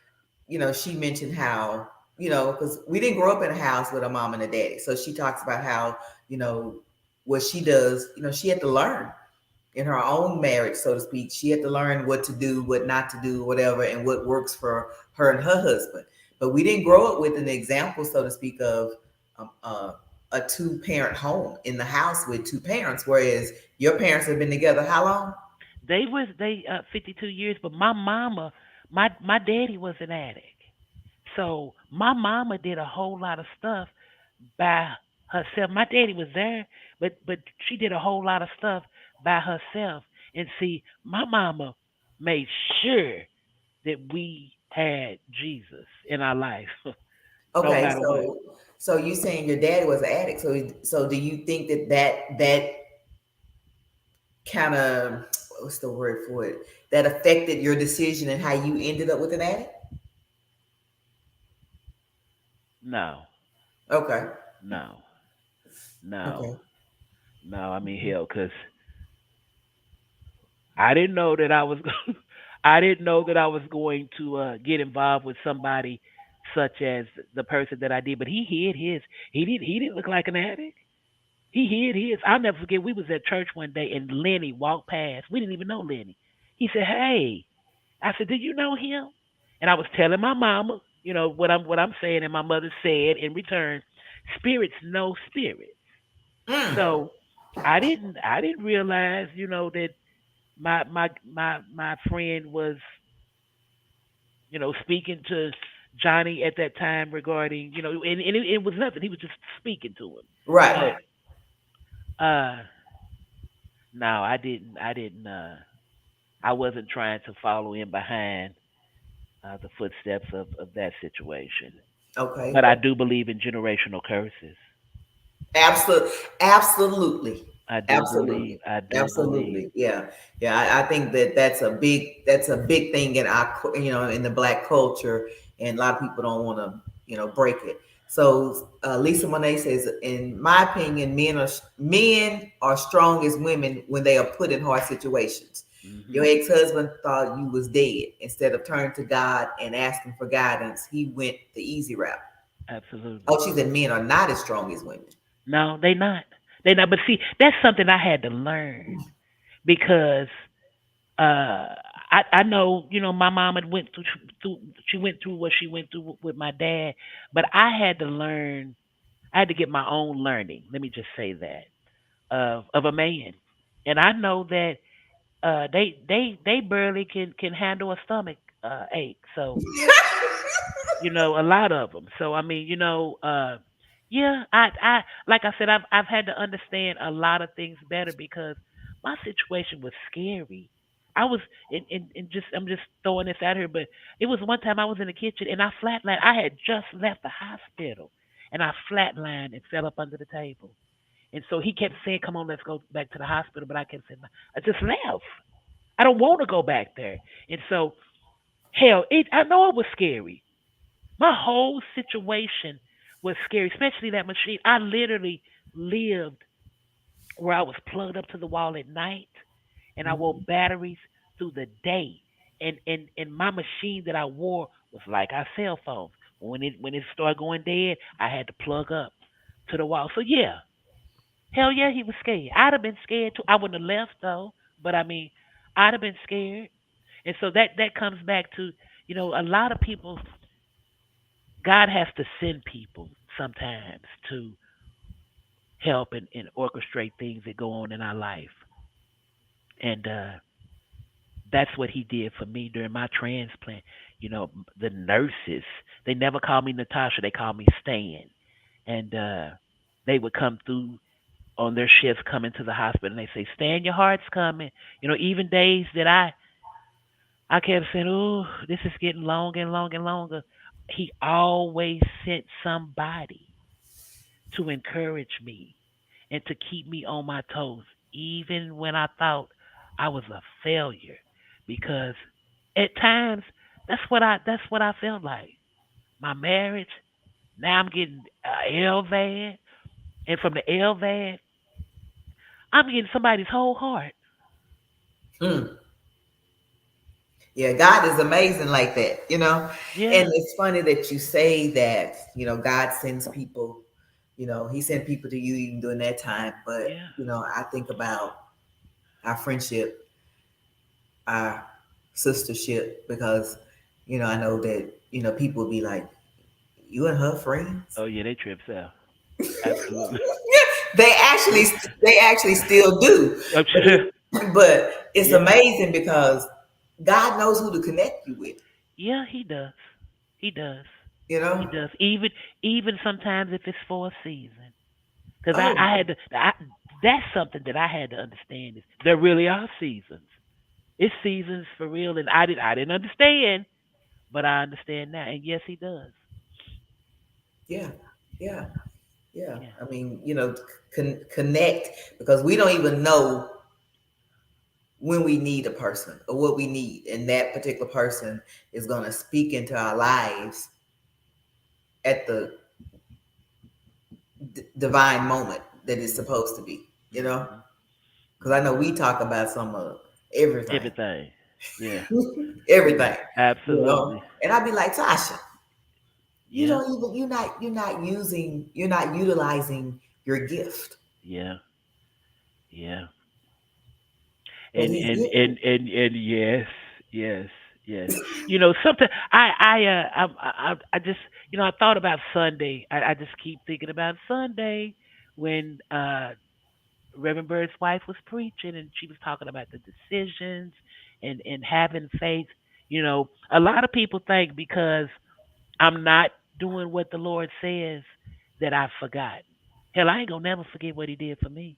she mentioned how, because we didn't grow up in a house with a mom and a daddy. So she talks about how, you know, what she does, she had to learn in her own marriage, so to speak. She had to learn what to do, what not to do, whatever, and what works for her and her husband. But we didn't grow up with an example, so to speak, of um, uh, a two-parent home in the house with two parents, whereas your parents have been together how long? They 52 years, but my mama, my daddy was an addict. So my mama did a whole lot of stuff by herself. My daddy was there, but she did a whole lot of stuff by herself. And see, my mama made sure that we had Jesus in our life, no Okay, matter what. so you saying your daddy was an addict. So do you think that kind of, what's the word for it, that affected your decision and how you ended up with an addict? No, Okay. no, no, Okay. no. I mean, hell, because I didn't know that I was, I didn't know that I was going to get involved with somebody such as the person that I did. But he hid his. He didn't look like an addict. He hid his. I'll never forget. We was at church one day and Lenny walked past. We didn't even know Lenny. He said, "Hey," I said, "Do you know him?" And I was telling my mama, what I'm saying, and my mother said in return, "Spirits know spirits." Mm. So I didn't realize, that my friend was, speaking to Johnny at that time regarding, and it was nothing. He was just speaking to him. Right. But uh no, I wasn't trying to follow in behind the footsteps of that situation. Okay. But I do believe in generational curses. Absolutely. Absolutely. I do Absolutely. believe. I do believe. Absolutely. Yeah. Yeah. I think that's a big thing in in the black culture, and a lot of people don't want to, break it. So Lisa Monet says, in my opinion, men are strong as women when they are put in hard situations. Your Hmm. ex-husband thought you was dead. Instead of turning to God and asking for guidance, he went the easy route. Absolutely. Oh, she said men are not as strong as women. No, they not. They not. But see, that's something I had to learn because I know, my mom had went through she went through what she went through with my dad, but I had to learn. I had to get my own learning. Let me just say that of a man, and I know that they barely can handle a stomach ache. So a lot of them. So I mean, yeah, I like I said, I've had to understand a lot of things better because my situation was scary. I was and just I'm just throwing this out here, but it was one time I was in the kitchen and I flatlined. I had just left the hospital and I flatlined and fell up under the table. And so he kept saying, "Come on, let's go back to the hospital." But I kept saying, "I just left. I don't want to go back there." And so, hell, I know it was scary. My whole situation was scary, especially that machine. I literally lived where I was plugged up to the wall at night and I wore batteries through the day. And my machine that I wore was like our cell phones. When it started going dead, I had to plug up to the wall. So yeah, hell yeah, he was scared. I'd have been scared too. I wouldn't have left though, but I mean, I'd have been scared. And so that comes back to, a lot of people. God has to send people sometimes to help and orchestrate things that go on in our life. And that's what he did for me during my transplant. The nurses, they never called me Natasha, they called me Stan. And they would come through on their shifts, come into the hospital, and they say, Stan, your heart's coming. Even days that I kept saying, oh, this is getting longer and longer and longer. He always sent somebody to encourage me and to keep me on my toes, even when I thought I was a failure. Because at times, that's what I felt like. My marriage, now I'm getting LVAD, and from the LVAD, I'm getting somebody's whole heart. Hmm. Yeah, God is amazing like that, you know. Yeah, And it's funny that you say that, God sends people, he sent people to you even during that time. But, yeah. I think about our friendship, our sistership, because, I know that, people will be like, you and her friends? Oh yeah, they trips out. Absolutely. they actually, they actually still do. I'm But, sure. but it's Yeah, amazing because God knows who to connect you with, yeah, he does. He does. you He know? does. Even sometimes if it's for a season. Because I, Oh, I had to. That's something that I had to understand is there really are seasons. It's seasons for real, and I didn't understand, but I understand now. And yes, he does. yeah, yeah, yeah. Yeah, I mean, connect because we don't even know when we need a person or what we need, and that particular person is going to speak into our lives at the divine moment that it's hmm supposed to be. hmm Because I know hmm we talk about some of everything, everything. Yeah, yeah, everything, absolutely. and I'd be like, Tasha, you Yeah, don't even you're not utilizing your gift yeah, yeah. that And he's and given. and and and yes, yes, yes. Sometimes I just I thought about Sunday. I just keep thinking about Sunday when Reverend Bird's wife was preaching and she was talking about the decisions and having faith. A lot of people think because I'm not doing what the Lord says that I've forgotten. Hell, I ain't gonna never forget what He did for me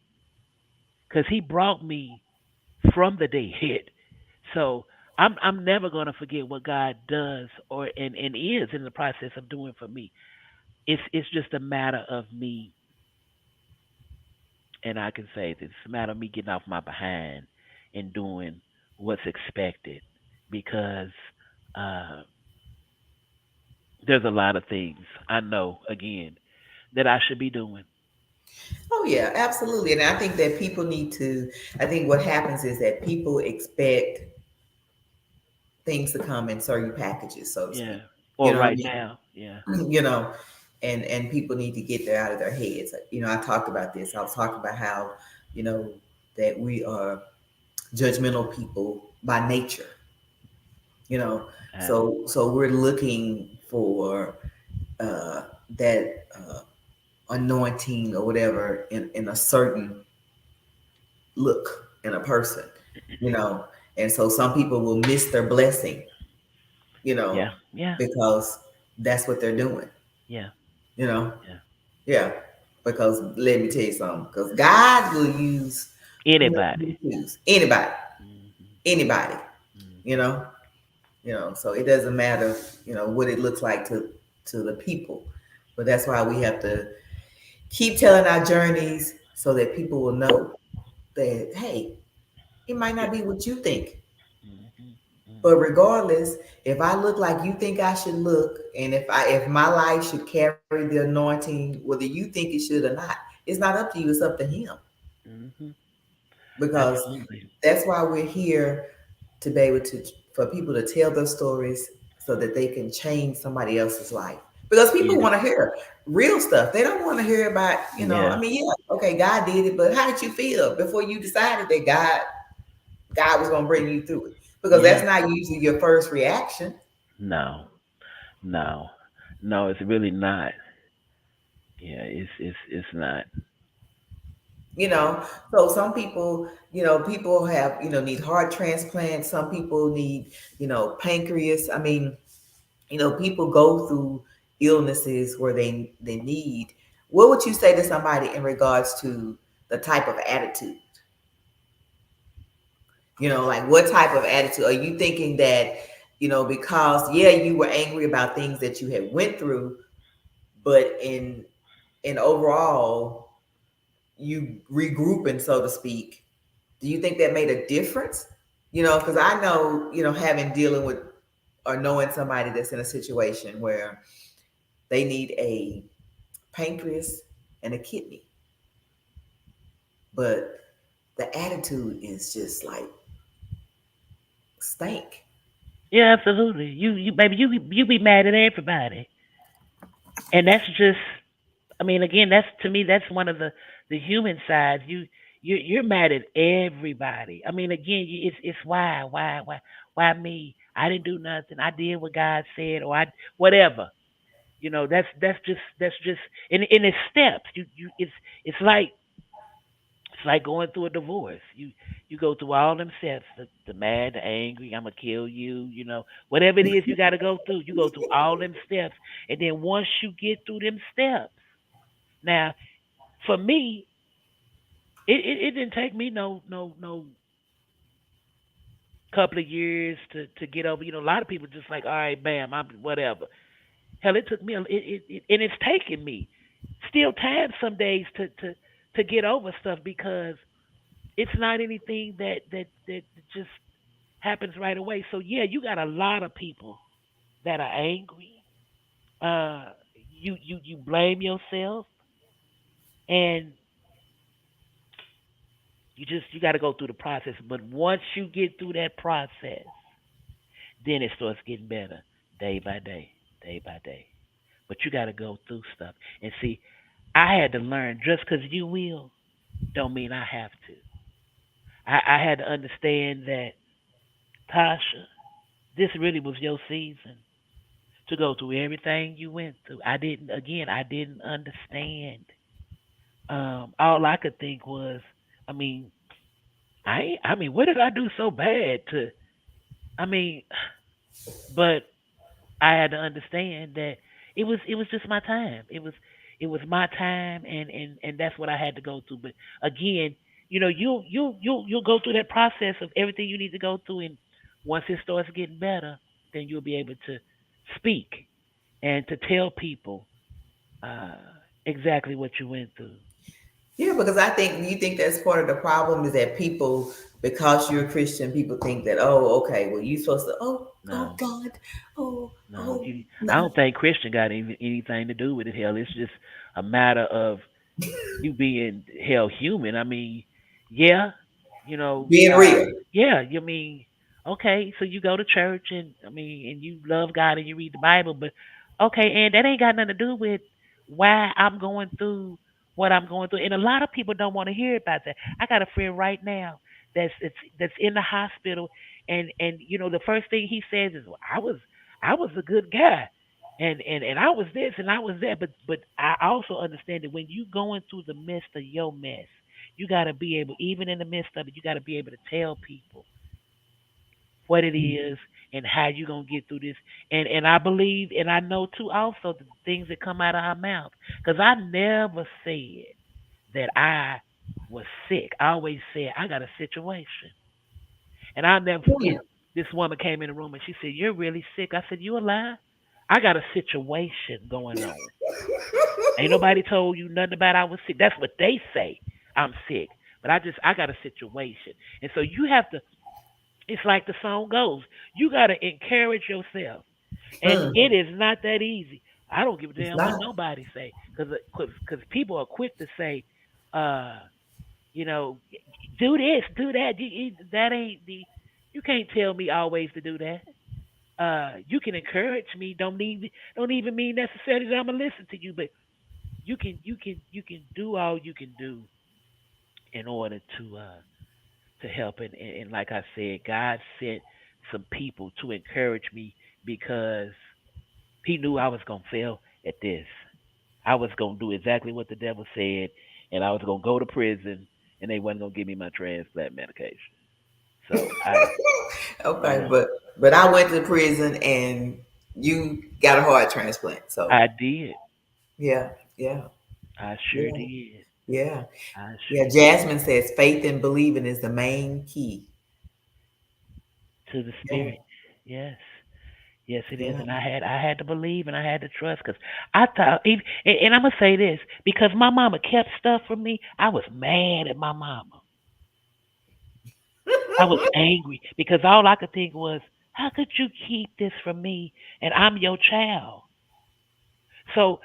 because He brought me from the dead. So I'm never gonna forget what God does and is in the process of doing for me. It's just a matter of me, and I can say this, it's a matter of me getting off my behind and doing what's expected because uh, there's a lot of things I know again that I should be doing. Oh yeah, absolutely. And I think that people need to. I think what happens is that people expect things to come in certain packages, so to Yeah. speak. You Or know what I right mean? now. Yeah. And people need to get that out of their heads. I talked about this. I was talking about how you know that we are judgmental people by nature. So we're looking for that anointing or whatever in a certain look in a person, you know. And so some people will miss their blessing, you know, Yeah. Yeah. because that's what they're doing, Yeah. you know. Yeah. Yeah, because let me tell you something. Because God will use whoever Anybody. He choose, anybody, Hmm anybody, you hmm know. So it doesn't matter, what it looks like to the people, but that's why we have to keep telling our journeys so that people will know that hey, it might not be what you think. hmm But hmm regardless, if I look like you think I should look, and if my life should carry the anointing, whether you think it should or not, it's not up to you. It's up to Him. hmm Because Absolutely. that's why we're here to be able to for people to tell their stories so that they can change somebody else's life. because Yeah. people want to hear real stuff. They don't want to hear about, I Yeah. mean, yeah, okay, God did it, but how did you feel before you decided that God was going to bring you through it? Because Yeah. that's not usually your first reaction. No. No. No, it's really not. Yeah, it's not. You know, so some people, people have, need heart transplants. Some people need, pancreas. I mean, people go through illnesses where they need. What would you say to somebody in regards to the type of attitude? Like what type of attitude are you thinking that, because yeah, you were angry about things that you had went through, but in overall, you regrouping, so to speak. Do you think that made a difference? Because I know, having dealing with or knowing somebody that's in a situation where they need a pancreas and a kidney, but the attitude is just like stank. Yeah, absolutely. You baby, you be mad at everybody. And that's just, I mean, again, that's to me, that's one of the human sides. You're mad at everybody. I mean, again, it's why me? I didn't do nothing. I did what God said, or I whatever. That's just and it's steps. It's like going through a divorce. You go through all them steps, the mad, the angry, I'm gonna kill you, whatever it is you gotta go through. You go through all them steps. And then once you get through them steps, now for me, it didn't take me no couple of years to get over. A lot of people just like, all right, bam, I'm whatever. Hell, it took me and it's taken me still time some days to get over stuff, because it's not anything that just happens right away. So yeah, you got a lot of people that are angry. You blame yourself, and you got to go through the process. But once you get through that process, then it starts getting better day by day, day by day. But you got to go through stuff. And see, I had to learn, just because you will, don't mean I have to. I had to understand that, Tasha, this really was your season to go through everything you went through. I didn't understand. All I could think was, I mean, what did I do so bad to? I mean, but I had to understand that it was just my time. It was my time, and that's what I had to go through. But again, you'll go through that process of everything you need to go through, and once it starts getting better, then you'll be able to speak and to tell people uh, exactly what you went through. Yeah, because I think you think that's part of the problem is that people, because you're a Christian, people think that, oh, okay, well, you supposed to, oh No, God, oh, no, oh, I no. don't think Christian got anything to do with it. Hell, it's just a matter of you being held human. I mean, yeah, you know, Being uh, real. yeah, you mean, okay, so you go to church, and I mean, and you love God and you read the Bible, but okay, and that ain't got nothing to do with why I'm going through what I'm going through. And a lot of people don't want to hear about that. I got a friend right now that's in the hospital, and the first thing he says is, well, I was a good guy, and I was this and I was that. But I also understand that when you going through the midst of your mess, you got to be able, even in the midst of it, you got to be able to tell people what it is and how you gonna get through this. And I believe, and I know too also, the things that come out of our mouth, because I never said that I was sick. I always said I got a situation. And I'll never Hmm. forget, this woman came in the room and she said, "You're really sick." I said, "You a lie? I got a situation going on. Ain't nobody told you nothing about I was sick. That's what they say. I'm sick. But I got a situation." And so you have to, it's like the song goes, you got to encourage yourself. And Hmm. it is not that easy. I don't give a It's damn what not. nobody say, because people are quick to say, uh, you know, do this, do that. That ain't the. You can't tell me always to do that. You can encourage me. Don't even mean necessarily that I'm gonna listen to you, but you can do all you can do in order to help. And like I said, God sent some people to encourage me because He knew I was gonna fail at this. I was gonna do exactly what the devil said, and I was gonna go to prison, and they wasn't gonna give me my transplant medication. So Okay, yeah, but I went to prison and you got a heart transplant. So I did. yeah, yeah, I sure yeah, did. yeah, I yeah. sure did. Jasmine says faith and believing is the main key. To the Yeah, spirit, yes, yes, it is. yeah. And I had to believe and I had to trust because I thought, and I'm gonna say this because my mama kept stuff from me. I was mad at my mama. I was angry because all I could think was, how could you keep this from me? And I'm your child. So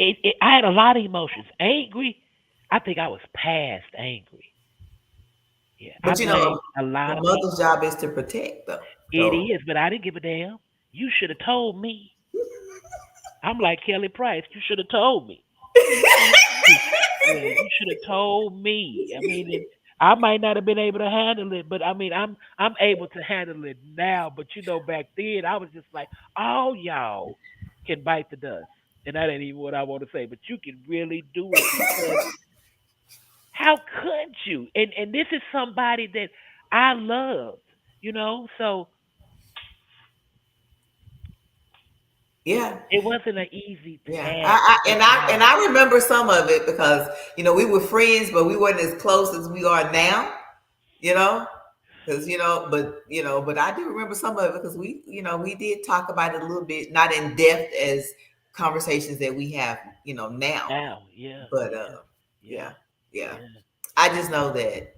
I had a lot of emotions. Angry. I think I was past angry. Yeah, I But you know, blamed a a lot of mother's people. job is to protect, though. It So is, but I didn't give a damn. You should have told me. I'm like Kelly Price. You should have told me. Yeah, you should have told me. I mean, I might not have been able to handle it, but I mean, I'm able to handle it now. But back then I was just like, all y'all can bite the dust, and that ain't even what I want to say. But you can really do it because how could you? And this is somebody that I loved, So yeah, it wasn't an easy yeah. task at And all. I remember some of it because we were friends, but we weren't as close as we are now. You know, because but I do remember some of it because we did talk about it a little bit, not in depth as conversations that we have now. Now, yeah, But yeah, yeah, yeah, yeah. yeah. I just know that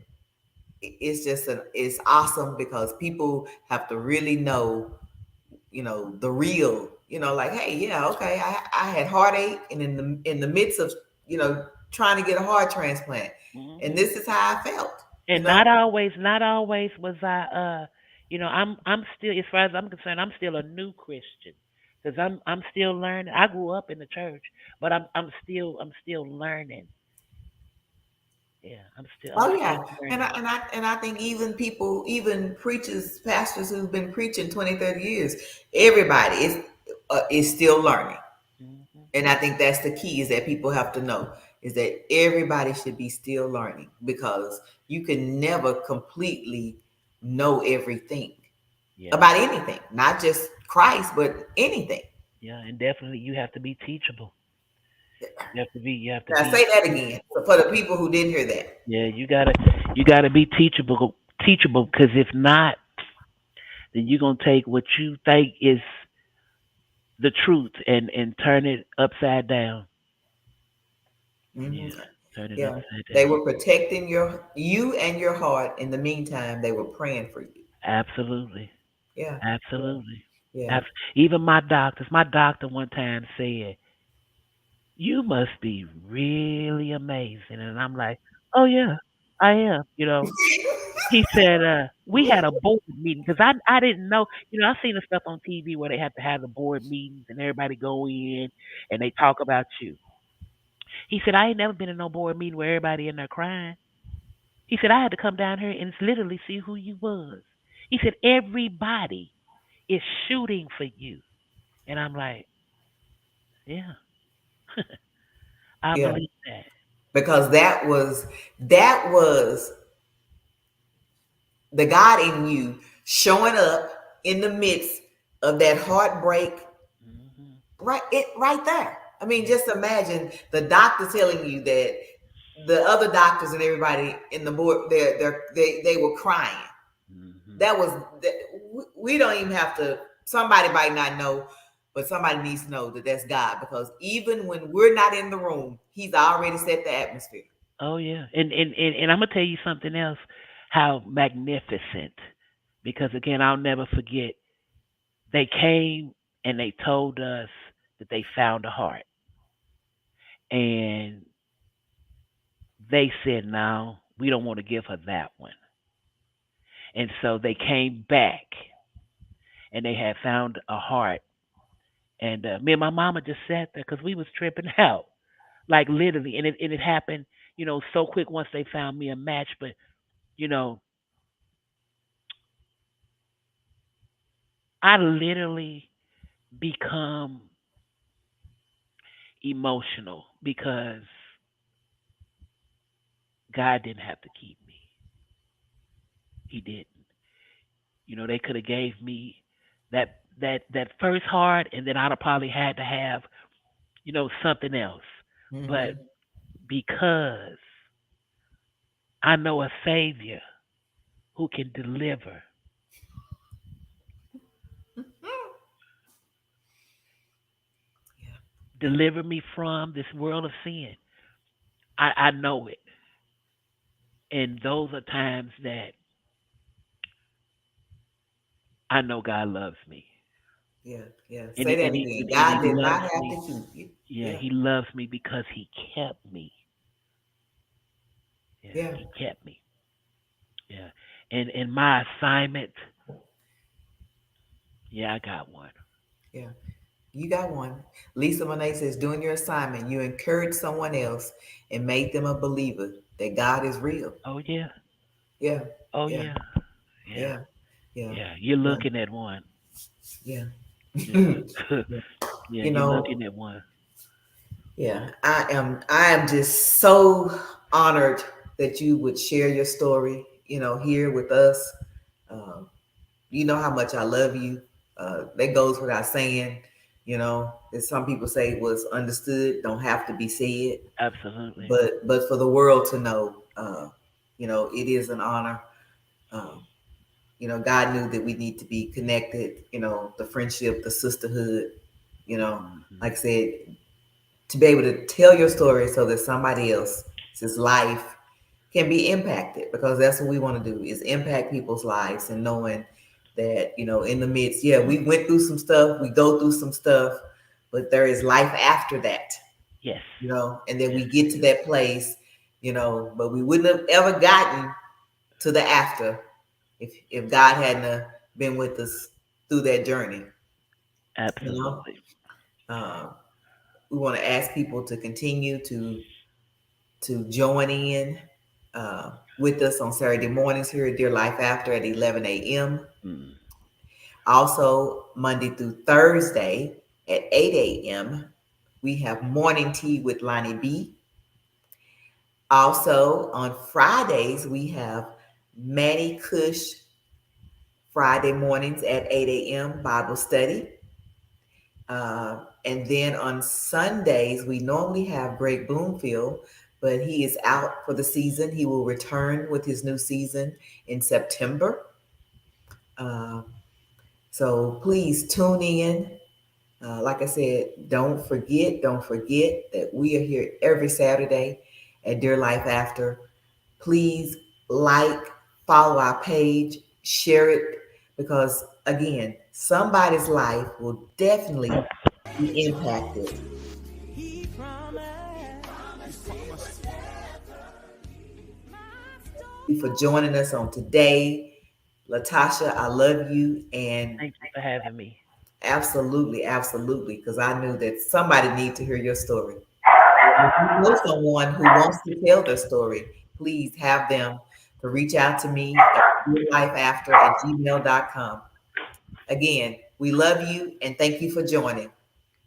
it's awesome because people have to really know the real, like, hey, yeah, okay, I had heartache, and in the midst of trying to get a heart transplant, and Hmm. this is how I felt. you And know not always was I. I'm still, as far as I'm concerned, I'm still a new Christian because I'm still learning. I grew up in the church, but I'm still learning. Yeah, I'm Oh still yeah, and I learning. and I and I think even people, even preachers, pastors who've been preaching 20, 30 years, everybody is still learning. Hmm. And I think that's the key, is that people have to know is that everybody should be still learning, because you can never completely know everything Yeah, about anything, not just Christ, but anything. yeah, and definitely you have to be teachable. You have to Now be say that again teachable. for the people who didn't hear that. Yeah, you gotta be teachable because if not, then you're gonna take what you think is the truth and turn it upside down. Hmm. Yeah, turn it Yeah, upside they down. were protecting you and your heart. In the meantime, they were praying for you. Absolutely, Yeah, yeah, absolutely. yeah. Abs- Even my doctor one time said, "You must be really amazing," and I'm like, "Oh yeah, I am." He said, "We had a board meeting because I didn't know. I seen the stuff on TV where they have to have the board meetings and everybody go in and they talk about you." He said, "I ain't never been in no board meeting where everybody in there crying." He said, "I had to come down here and literally see who you was." He said, "Everybody is shooting for you." And I'm like, "Yeah, I Yeah, believe that." because that was the God in you showing up in the midst of that heartbreak, Hmm. right there. I mean, Yeah. just imagine the doctor telling you that the other doctors and everybody in the board, they were crying. Hmm. That was that. We don't even have to. Somebody might not know, but somebody needs to know that that's God, because even when we're not in the room, He's already set the atmosphere. Oh yeah, and I'm gonna tell you something else. How magnificent! Because again, I'll never forget. They came and they told us that they found a heart, and they said, "No, we don't want to give her that one." And so they came back and they had found a heart. And me and my mama just sat there because we was tripping out, like literally. And it happened, so quick once they found me a match. But you know, I literally become emotional because God didn't have to keep me. He didn't. They could have gave me that first heart, and then I'd have probably had to have something else. But Mm-hmm. because I know a Savior who can Yeah. deliver me from this world of sin, I know it. And those are times that I know God loves me. Yeah. Yeah. And Say he, that and he, again. and God he did not loves have me. to keep you. Yeah, Yeah. he loves me because he kept me. Yeah, Yeah. he kept me. Yeah. And my assignment, yeah, I got one. Yeah. You got one. Lisa Monet says, doing your assignment, you encourage someone else and make them a believer that God is real. Oh yeah. Yeah. Oh Yeah. yeah. Yeah. Yeah. Yeah. Yeah. You're Yeah. looking at one. Yeah. Yeah. Yeah. Yeah, You you're know, looking at one. yeah, I am just so honored that you would share your story, here with us. Um, you know how much I love you. That goes without saying, that some people say was understood, don't have to be said. Absolutely. But for the world to know, it is an honor. Um, God knew that we need to be connected, the friendship, the sisterhood, Hmm. like I said, to be able to tell your story so that somebody else's life can be impacted, because that's what we want to do, is impact people's lives, and knowing that, in the midst, yeah, we went through some stuff, we go through some stuff, but there is life after that, Yes. and then Yes, we there get to is. that place, but we wouldn't have ever gotten to the after if God hadn't been with us through that journey, you know. Absolutely. Um, we want to ask people to continue to join in with us on Saturday mornings here at Dear Life After at 11 a.m. Mm. Also, Monday through Thursday at 8 a.m., we have morning tea with Lonnie B. Also, on Fridays, we have Manny Cush Friday mornings at 8 a.m. Bible study. And then on Sundays, we normally have Greg Bloomfield, but he is out for the season. He will return with his new season in September. Uh, so please tune in. Like I said, don't forget that we are here every Saturday at Dear Life After. Please like, follow our page, share it, because again, somebody's life will definitely be impacted. He promised. You for joining us on today. Latasha, I love you, and Thank you for having me. absolutely, absolutely, because I knew that somebody needs to hear your story. If you know someone who wants to tell their story, please have them to reach out to me at yourlifeafter@gmail.com. Again, we love you and thank you for joining.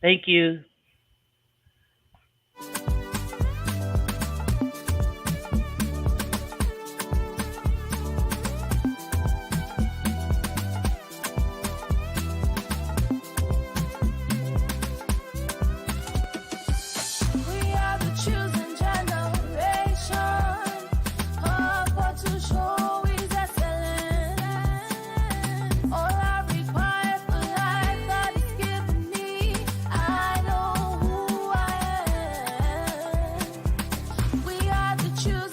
Thank you. We are the chosen generation. Hope to show is excellent. All I require for life, God is given me. I know who I am. We are the chosen.